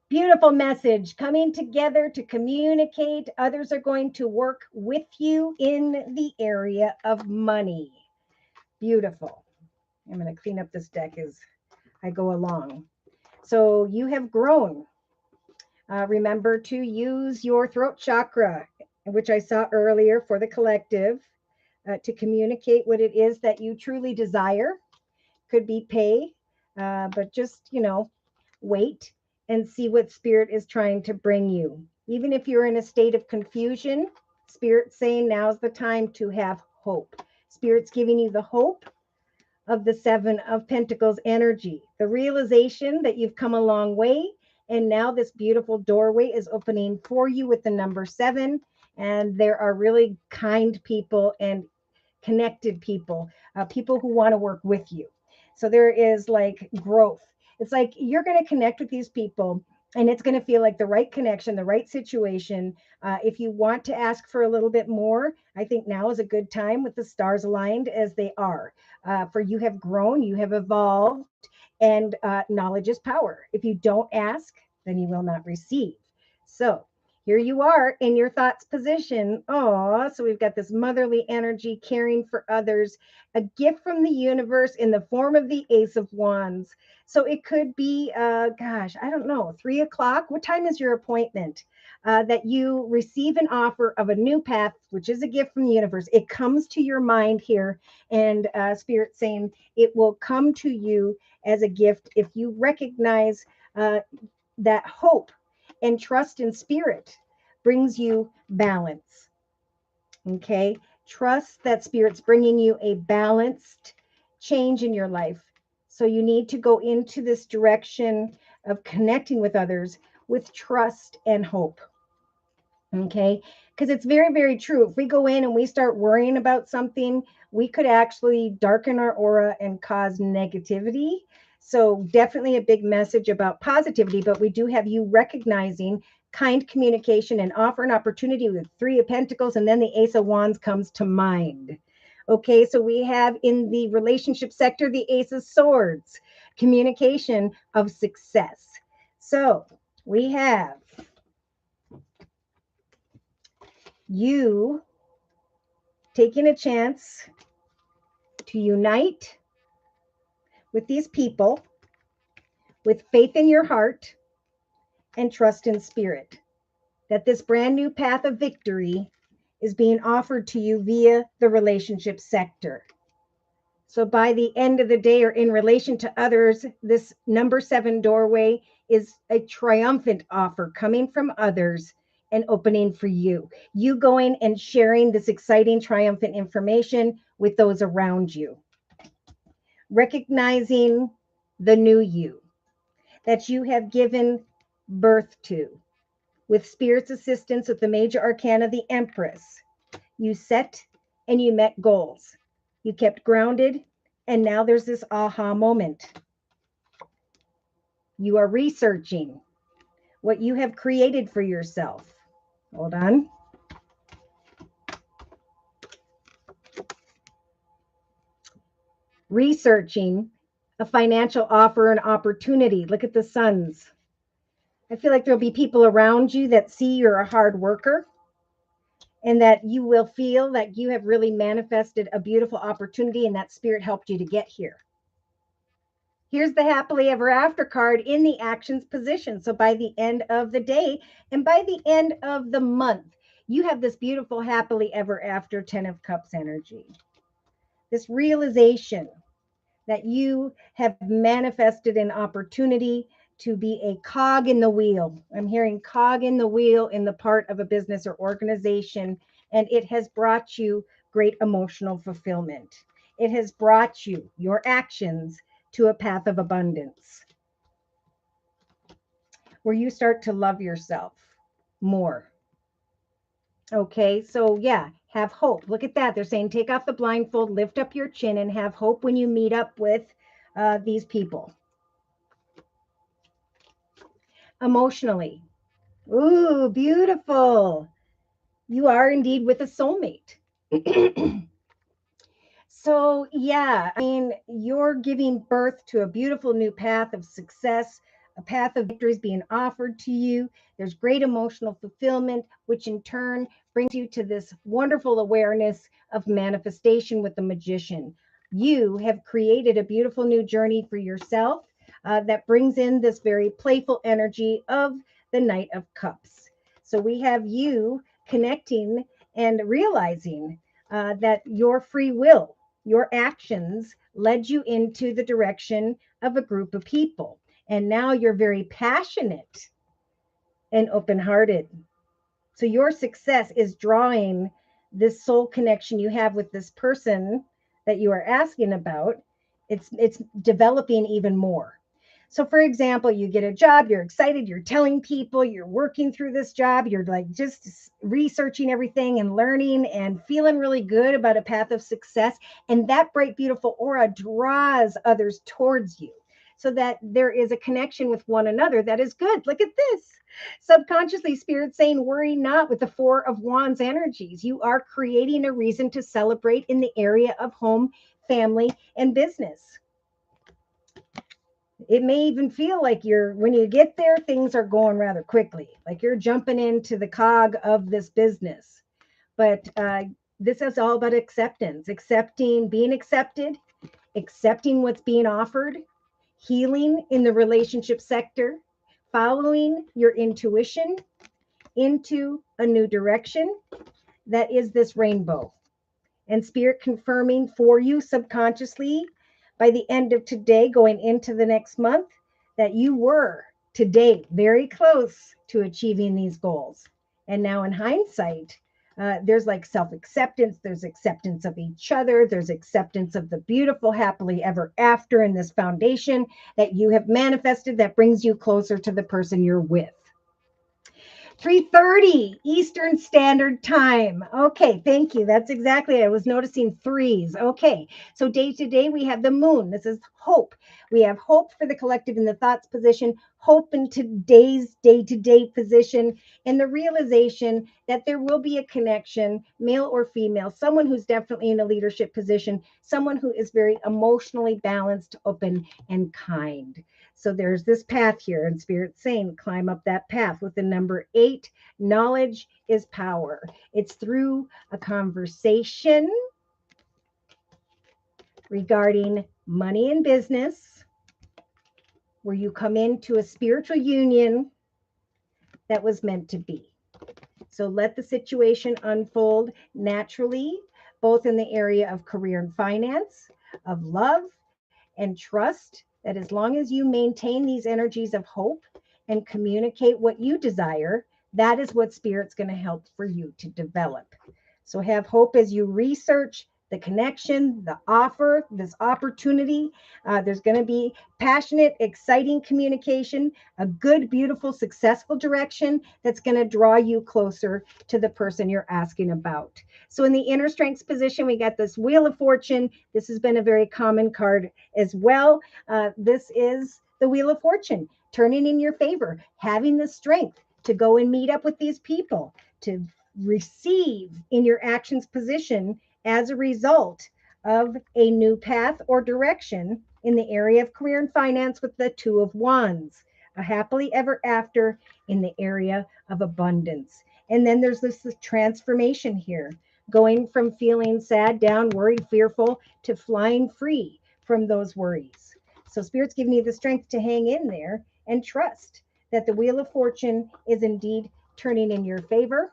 Beautiful message, coming together to communicate. Others are going to work with you in the area of money. Beautiful. I'm going to clean up this deck as I go along. So you have grown. Remember to use your throat chakra, which I saw earlier for the collective, to communicate what it is that you truly desire. Could be pay, but just, wait and see what Spirit is trying to bring you. Even if you're in a state of confusion, Spirit's saying now's the time to have hope. Spirit's giving you the hope of the 7 of Pentacles energy, the realization that you've come a long way, and now this beautiful doorway is opening for you with the number 7, and there are really kind people and connected people, people who want to work with you. So there is like growth. It's like you're going to connect with these people, and it's going to feel like the right connection, the right situation. If you want to ask for a little bit more, I think now is a good time with the stars aligned as they are. For you have grown, you have evolved, and knowledge is power. If you don't ask, then you will not receive. So here you are in your thoughts position. Oh, so we've got this motherly energy, caring for others, a gift from the universe in the form of the Ace of Wands. So it could be, I don't know, 3 o'clock. What time is your appointment? That you receive an offer of a new path, which is a gift from the universe. It comes to your mind here, and Spirit saying it will come to you as a gift if you recognize that hope and trust in Spirit brings you balance. Okay, trust that Spirit's bringing you a balanced change in your life. So you need to go into this direction of connecting with others with trust and hope. Okay, because it's very, very true. If we go in and we start worrying about something, we could actually darken our aura and cause negativity. So definitely a big message about positivity, but we do have you recognizing kind communication and offer an opportunity with 3 of Pentacles, and then the Ace of Wands comes to mind. Okay, so we have in the relationship sector, the Ace of Swords, communication of success. So we have you taking a chance to unite with these people with faith in your heart and trust in Spirit, that this brand new path of victory is being offered to you via the relationship sector. So by the end of the day, or in relation to others, this number 7 doorway is a triumphant offer coming from others and opening for you. You going and sharing this exciting, triumphant information with those around you. Recognizing the new you that you have given birth to. With Spirit's assistance with the major arcana, the Empress, you set and you met goals. You kept grounded, and now there's this aha moment. You are researching what you have created for yourself. Hold on. Researching a financial offer and opportunity. Look at the suns. I feel like there'll be people around you that see you're a hard worker, and that you will feel that you have really manifested a beautiful opportunity, and that Spirit helped you to get here. Here's the happily ever after card in the actions position. So by the end of the day and by the end of the month, you have this beautiful happily ever after 10 of cups energy. This realization that you have manifested an opportunity to be a cog in the wheel. I'm hearing cog in the wheel in the part of a business or organization, and it has brought you great emotional fulfillment. It has brought you, your actions, to a path of abundance where you start to love yourself more. Okay, so yeah, have hope. Look at that. They're saying take off the blindfold, lift up your chin, and have hope when you meet up with these people. Emotionally. Ooh, beautiful. You are indeed with a soulmate. So, yeah, I mean, you're giving birth to a beautiful new path of success, a path of victories being offered to you. There's great emotional fulfillment, which in turn brings you to this wonderful awareness of manifestation with the magician. You have created a beautiful new journey for yourself that brings in this very playful energy of the Knight of Cups. So, we have you connecting and realizing that your free will, your actions led you into the direction of a group of people. And now you're very passionate and open hearted. So your success is drawing this soul connection you have with this person that you are asking about. It's developing even more. So for example, you get a job, you're excited, you're telling people, you're working through this job, you're like just researching everything and learning and feeling really good about a path of success. And that bright, beautiful aura draws others towards you so that there is a connection with one another that is good. Look at this. Subconsciously, Spirit saying, worry not with the Four of Wands energies. You are creating a reason to celebrate in the area of home, family, and business. It may even feel like when you get there, things are going rather quickly, like you're jumping into the cog of this business. But this is all about acceptance, accepting, being accepted, accepting what's being offered, healing in the relationship sector, following your intuition into a new direction that is this rainbow. And Spirit confirming for you subconsciously by the end of today, going into the next month, that you were today very close to achieving these goals. And now, in hindsight, there's like self acceptance, there's acceptance of each other, there's acceptance of the beautiful, happily ever after in this foundation that you have manifested that brings you closer to the person you're with. 3:30 Eastern Standard Time. Okay, thank you. That's exactly. I was noticing threes. Okay, so day to day we have the moon. This is hope. We have hope for the collective in the thoughts position, hope in today's day-to-day position, and the realization that there will be a connection, male or female, someone who's definitely in a leadership position, someone who is very emotionally balanced, open, and kind. So there's this path here, and Spirit saying, climb up that path with the number 8. Knowledge is power. It's through a conversation regarding money and business where you come into a spiritual union that was meant to be. So let the situation unfold naturally, both in the area of career and finance, of love and trust, that as long as you maintain these energies of hope and communicate what you desire, that is what Spirit's going to help for you to develop. So have hope as you research the connection, the offer, this opportunity. There's going to be passionate, exciting communication, a good, beautiful, successful direction that's going to draw you closer to the person you're asking about. So in the inner strengths position, we got this Wheel of Fortune. This has been a very common card as well. This is the Wheel of Fortune, turning in your favor, having the strength to go and meet up with these people, to receive in your actions position as a result of a new path or direction in the area of career and finance with the Two of Wands, a happily ever after in the area of abundance. And then there's this transformation here, going from feeling sad, down, worried, fearful to flying free from those worries. So Spirit's giving you the strength to hang in there and trust that the Wheel of Fortune is indeed turning in your favor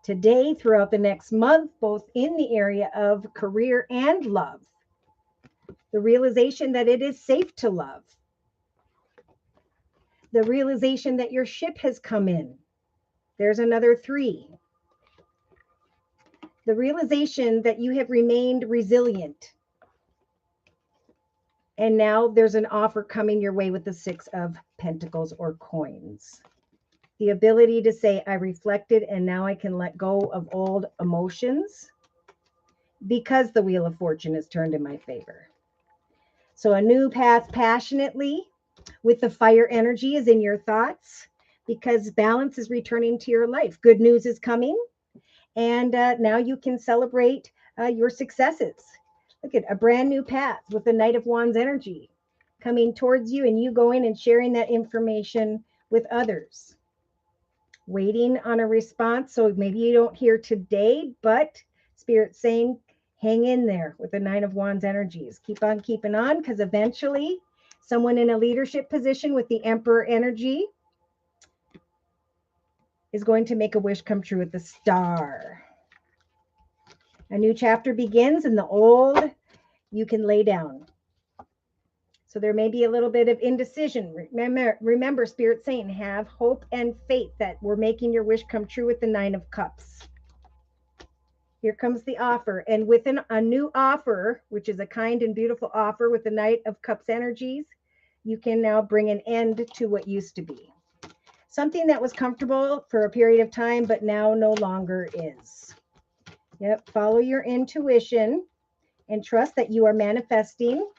today, throughout the next month, both in the area of career and love. The realization that it is safe to love. The realization that your ship has come in. There's another 3. The realization that you have remained resilient. And now there's an offer coming your way with the 6 of Pentacles or coins. The ability to say, I reflected and now I can let go of old emotions because the Wheel of Fortune is turned in my favor. So a new path passionately with the fire energy is in your thoughts because balance is returning to your life. Good news is coming. And now you can celebrate your successes. Look at a brand new path with the Knight of Wands energy coming towards you and you going and sharing that information with others. Waiting on a response. So maybe you don't hear today, but Spirit's saying, hang in there with the 9 of Wands energies. Keep on keeping on, because eventually someone in a leadership position with the Emperor energy is going to make a wish come true with the Star. A new chapter begins and the old you can lay down. So there may be a little bit of indecision. Remember, Spirit saying, have hope and faith that we're making your wish come true with the 9 of Cups. Here comes the offer. And with a new offer, which is a kind and beautiful offer with the Knight of Cups energies, you can now bring an end to what used to be. Something that was comfortable for a period of time, but now no longer is. Yep, follow your intuition and trust that you are manifesting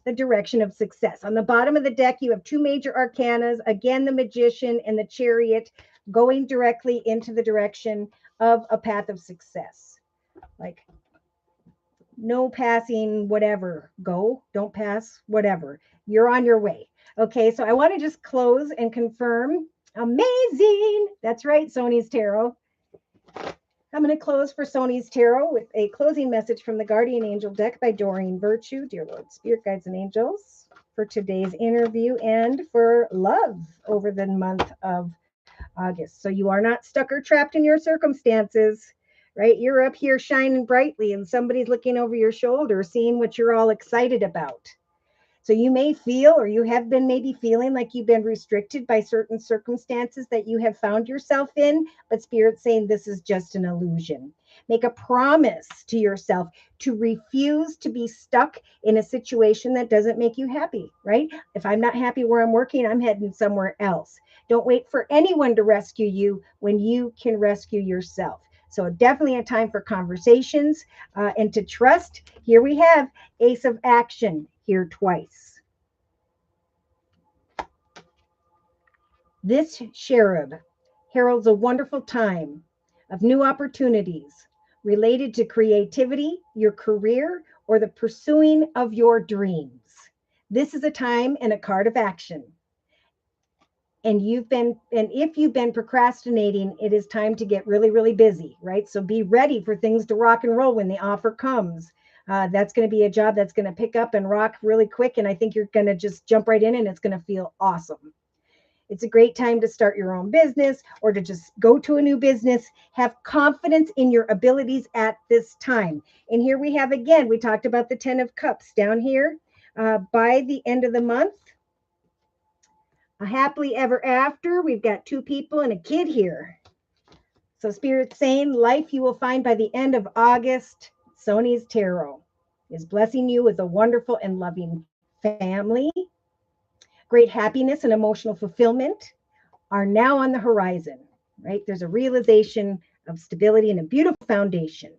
the direction of success. On the bottom of the deck, you have 2 major arcanas. Again, the Magician and the Chariot going directly into the direction of a path of success. Like, no passing, whatever. Go, don't pass, whatever. You're on your way. Okay, so I want to just close and confirm. Amazing. That's right, Sony's Tarot. I'm going to close for Sony's Tarot with a closing message from the Guardian Angel deck by Doreen Virtue. Dear Lord, Spirit Guides and Angels, for today's interview and for love over the month of August. So you are not stuck or trapped in your circumstances, right? You're up here shining brightly and somebody's looking over your shoulder, seeing what you're all excited about. So you may feel, or you have been maybe feeling like you've been restricted by certain circumstances that you have found yourself in, but Spirit's saying this is just an illusion. Make a promise to yourself to refuse to be stuck in a situation that doesn't make you happy, right? If I'm not happy where I'm working, I'm heading somewhere else. Don't wait for anyone to rescue you when you can rescue yourself. So definitely a time for conversations and to trust. Here we have Ace of Action here twice. This cherub heralds a wonderful time of new opportunities related to creativity, your career, or the pursuing of your dreams. This is a time and a card of action. And if you've been procrastinating, it is time to get really, really busy, right? So be ready for things to rock and roll when the offer comes. That's going to be a job that's going to pick up and rock really quick. And I think you're going to just jump right in and it's going to feel awesome. It's a great time to start your own business or to just go to a new business. Have confidence in your abilities at this time. And here we have, again, we talked about the 10 of Cups down here. By the end of the month, a happily ever after. We've got 2 people and a kid here. So Spirit's saying life you will find by the end of August. Sony's Tarot is blessing you with a wonderful and loving family. Great happiness and emotional fulfillment are now on the horizon, right? There's a realization of stability and a beautiful foundation.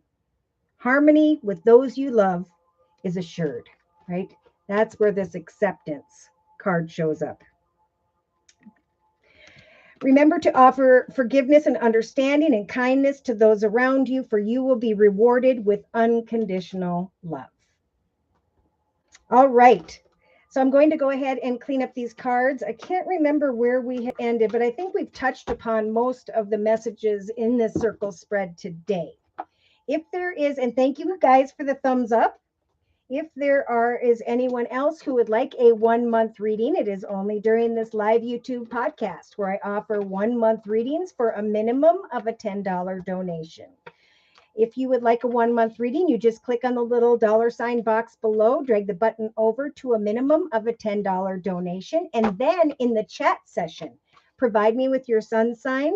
Harmony with those you love is assured, right? That's where this acceptance card shows up. Remember to offer forgiveness and understanding and kindness to those around you, for you will be rewarded with unconditional love. All right. So I'm going to go ahead and clean up these cards. I can't remember where we had ended, but I think we've touched upon most of the messages in this circle spread today. If there is, and thank you guys for the thumbs up. If is anyone else who would like a 1 month reading, it is only during this live YouTube podcast where I offer 1 month readings for a minimum of a $10 donation. If you would like a 1 month reading, you just click on the little $ box below, drag the button over to a minimum of a $10 donation, and then in the chat session, provide me with your sun sign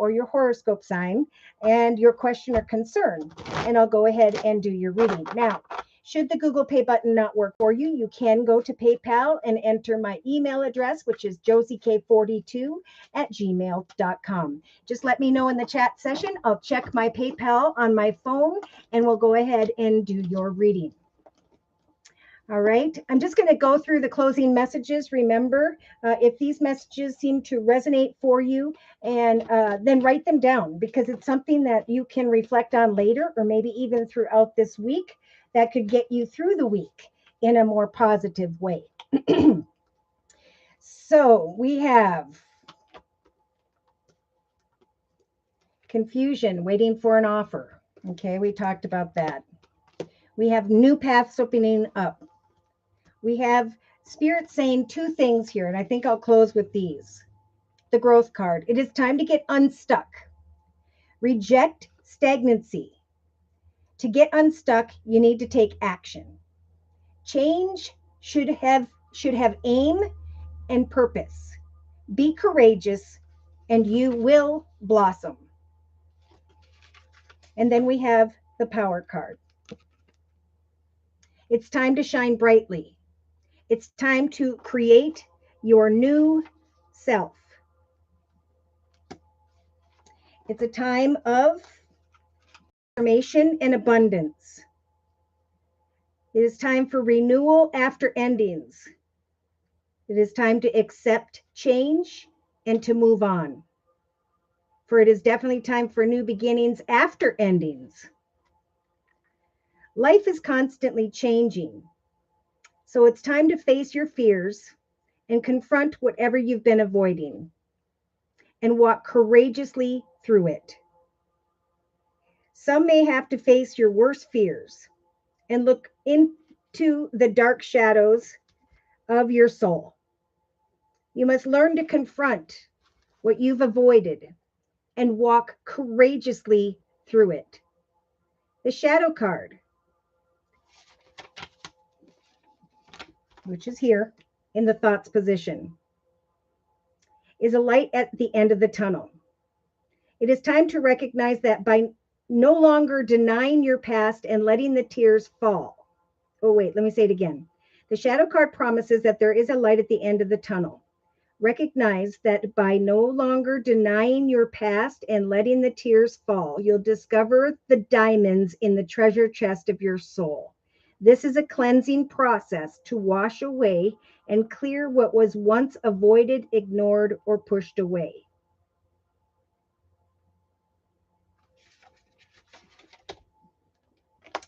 or your horoscope sign and your question or concern, and I'll go ahead and do your reading. Now, should the Google Pay button not work for you, you can go to PayPal and enter my email address, which is josiek42@gmail.com. Just let me know in the chat session. I'll check my PayPal on my phone, and we'll go ahead and do your reading. All right, I'm just going to go through the closing messages. Remember, if these messages seem to resonate for you, and then write them down, because it's something that you can reflect on later, or maybe even throughout this week, that could get you through the week in a more positive way. So we have confusion, waiting for an offer. Okay, we talked about that. We have new paths opening up. We have Spirit saying two things here, and I think I'll close with these. The growth card. It is time to get unstuck. Reject stagnancy. To get unstuck, you need to take action. Change should have aim and purpose. Be courageous and you will blossom. And then we have the power card. It's time to shine brightly. It's time to create your new self. It's a time of transformation and abundance. It is time for renewal after endings. It is time to accept change and to move on. For it is definitely time for new beginnings after endings. Life is constantly changing. So it's time to face your fears and confront whatever you've been avoiding and walk courageously through it. Some may have to face your worst fears and look into the dark shadows of your soul. You must learn to confront what you've avoided and walk courageously through it. The shadow card, which is here in the thoughts position, is a light at the end of the tunnel. It is time to recognize that by no longer denying your past and letting the tears fall. Oh, wait, let me say it again. The shadow card promises that there is a light at the end of the tunnel. Recognize that by no longer denying your past and letting the tears fall, you'll discover the diamonds in the treasure chest of your soul. This is a cleansing process to wash away and clear what was once avoided, ignored, or pushed away.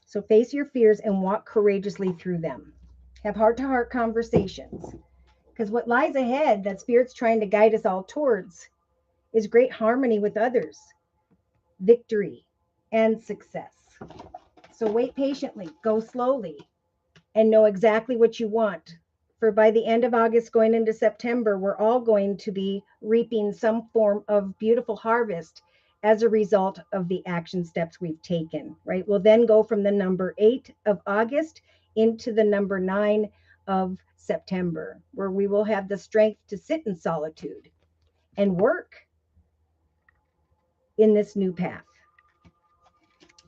So face your fears and walk courageously through them. Have heart-to-heart conversations. Because what lies ahead that Spirit's trying to guide us all towards is great harmony with others, victory, and success. So wait patiently, go slowly, and know exactly what you want. For by the end of August, going into September, we're all going to be reaping some form of beautiful harvest as a result of the action steps we've taken, right? We'll then go from the number 8 of August into the number 9 of September, where we will have the strength to sit in solitude and work in this new path,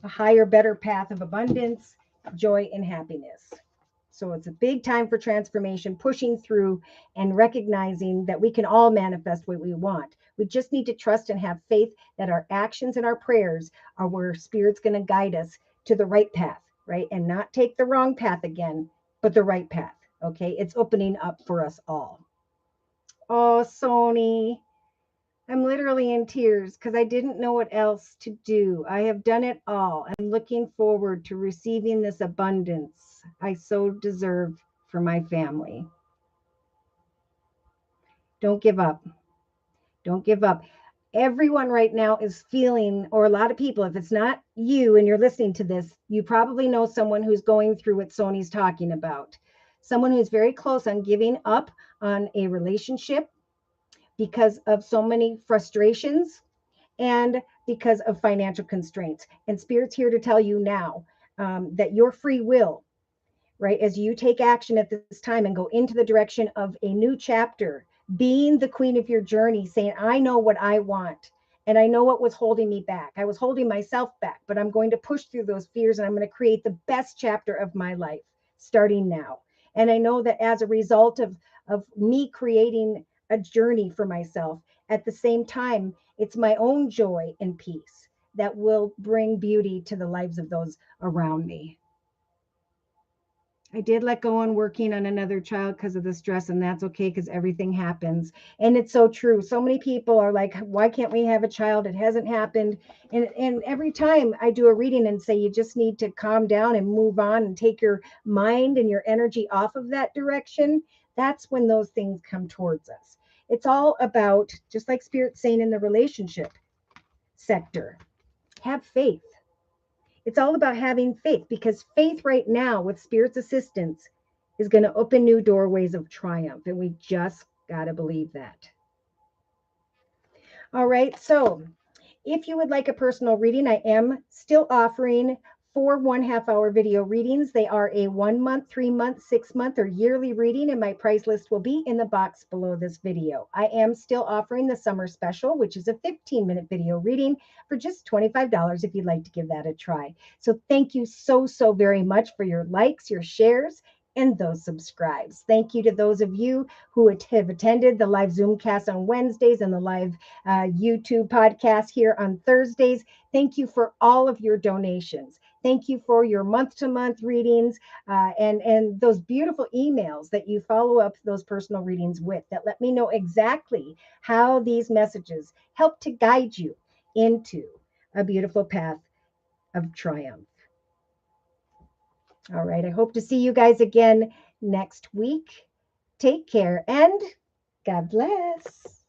a higher, better path of abundance, joy, and happiness. So it's a big time for transformation, pushing through and recognizing that we can all manifest what we want. We just need to trust and have faith that our actions and our prayers are where Spirit's going to guide us to the right path, right? And not take the wrong path again, but the right path. Okay, it's opening up for us all. Oh, Sony, I'm literally in tears because I didn't know what else to do. I have done it all. I'm looking forward to receiving this abundance I so deserve for my family. Don't give up. Don't give up. Everyone right now is feeling, or a lot of people, if it's not you and you're listening to this, you probably know someone who's going through what Soni's talking about. Someone who's very close on giving up on a relationship because of so many frustrations and because of financial constraints. And Spirit's here to tell you now that your free will, right, as you take action at this time and go into the direction of a new chapter, being the queen of your journey, saying, I know what I want. And I know what was holding me back. I was holding myself back, but I'm going to push through those fears and I'm going to create the best chapter of my life starting now. And I know that as a result of me creating a journey for myself, at the same time, it's my own joy and peace that will bring beauty to the lives of those around me. I did let go on working on another child because of the stress, and that's okay because everything happens. And it's so true. So many people are like, why can't we have a child? It hasn't happened. And every time I do a reading and say you just need to calm down and move on and take your mind and your energy off of that direction, that's when those things come towards us. It's all about, just like Spirit's saying in the relationship sector, have faith. It's all about having faith, because faith right now, with Spirit's assistance, is going to open new doorways of triumph. And we just got to believe that. All right. So if you would like a personal reading, I am still offering 4 1/2 hour video readings. They are a 1 month, 3 month, 6 month, or yearly reading, and my price list will be in the box below this video. I am still offering the summer special, which is a 15-minute video reading for just $25 if you'd like to give that a try. So thank you so, so very much for your likes, your shares, and those subscribes. Thank you to those of you who have attended the live Zoomcast on Wednesdays and the live YouTube podcast here on Thursdays. Thank you for all of your donations. Thank you for your month-to-month readings and those beautiful emails that you follow up those personal readings with, that let me know exactly how these messages help to guide you into a beautiful path of triumph. All right. I hope to see you guys again next week. Take care and God bless.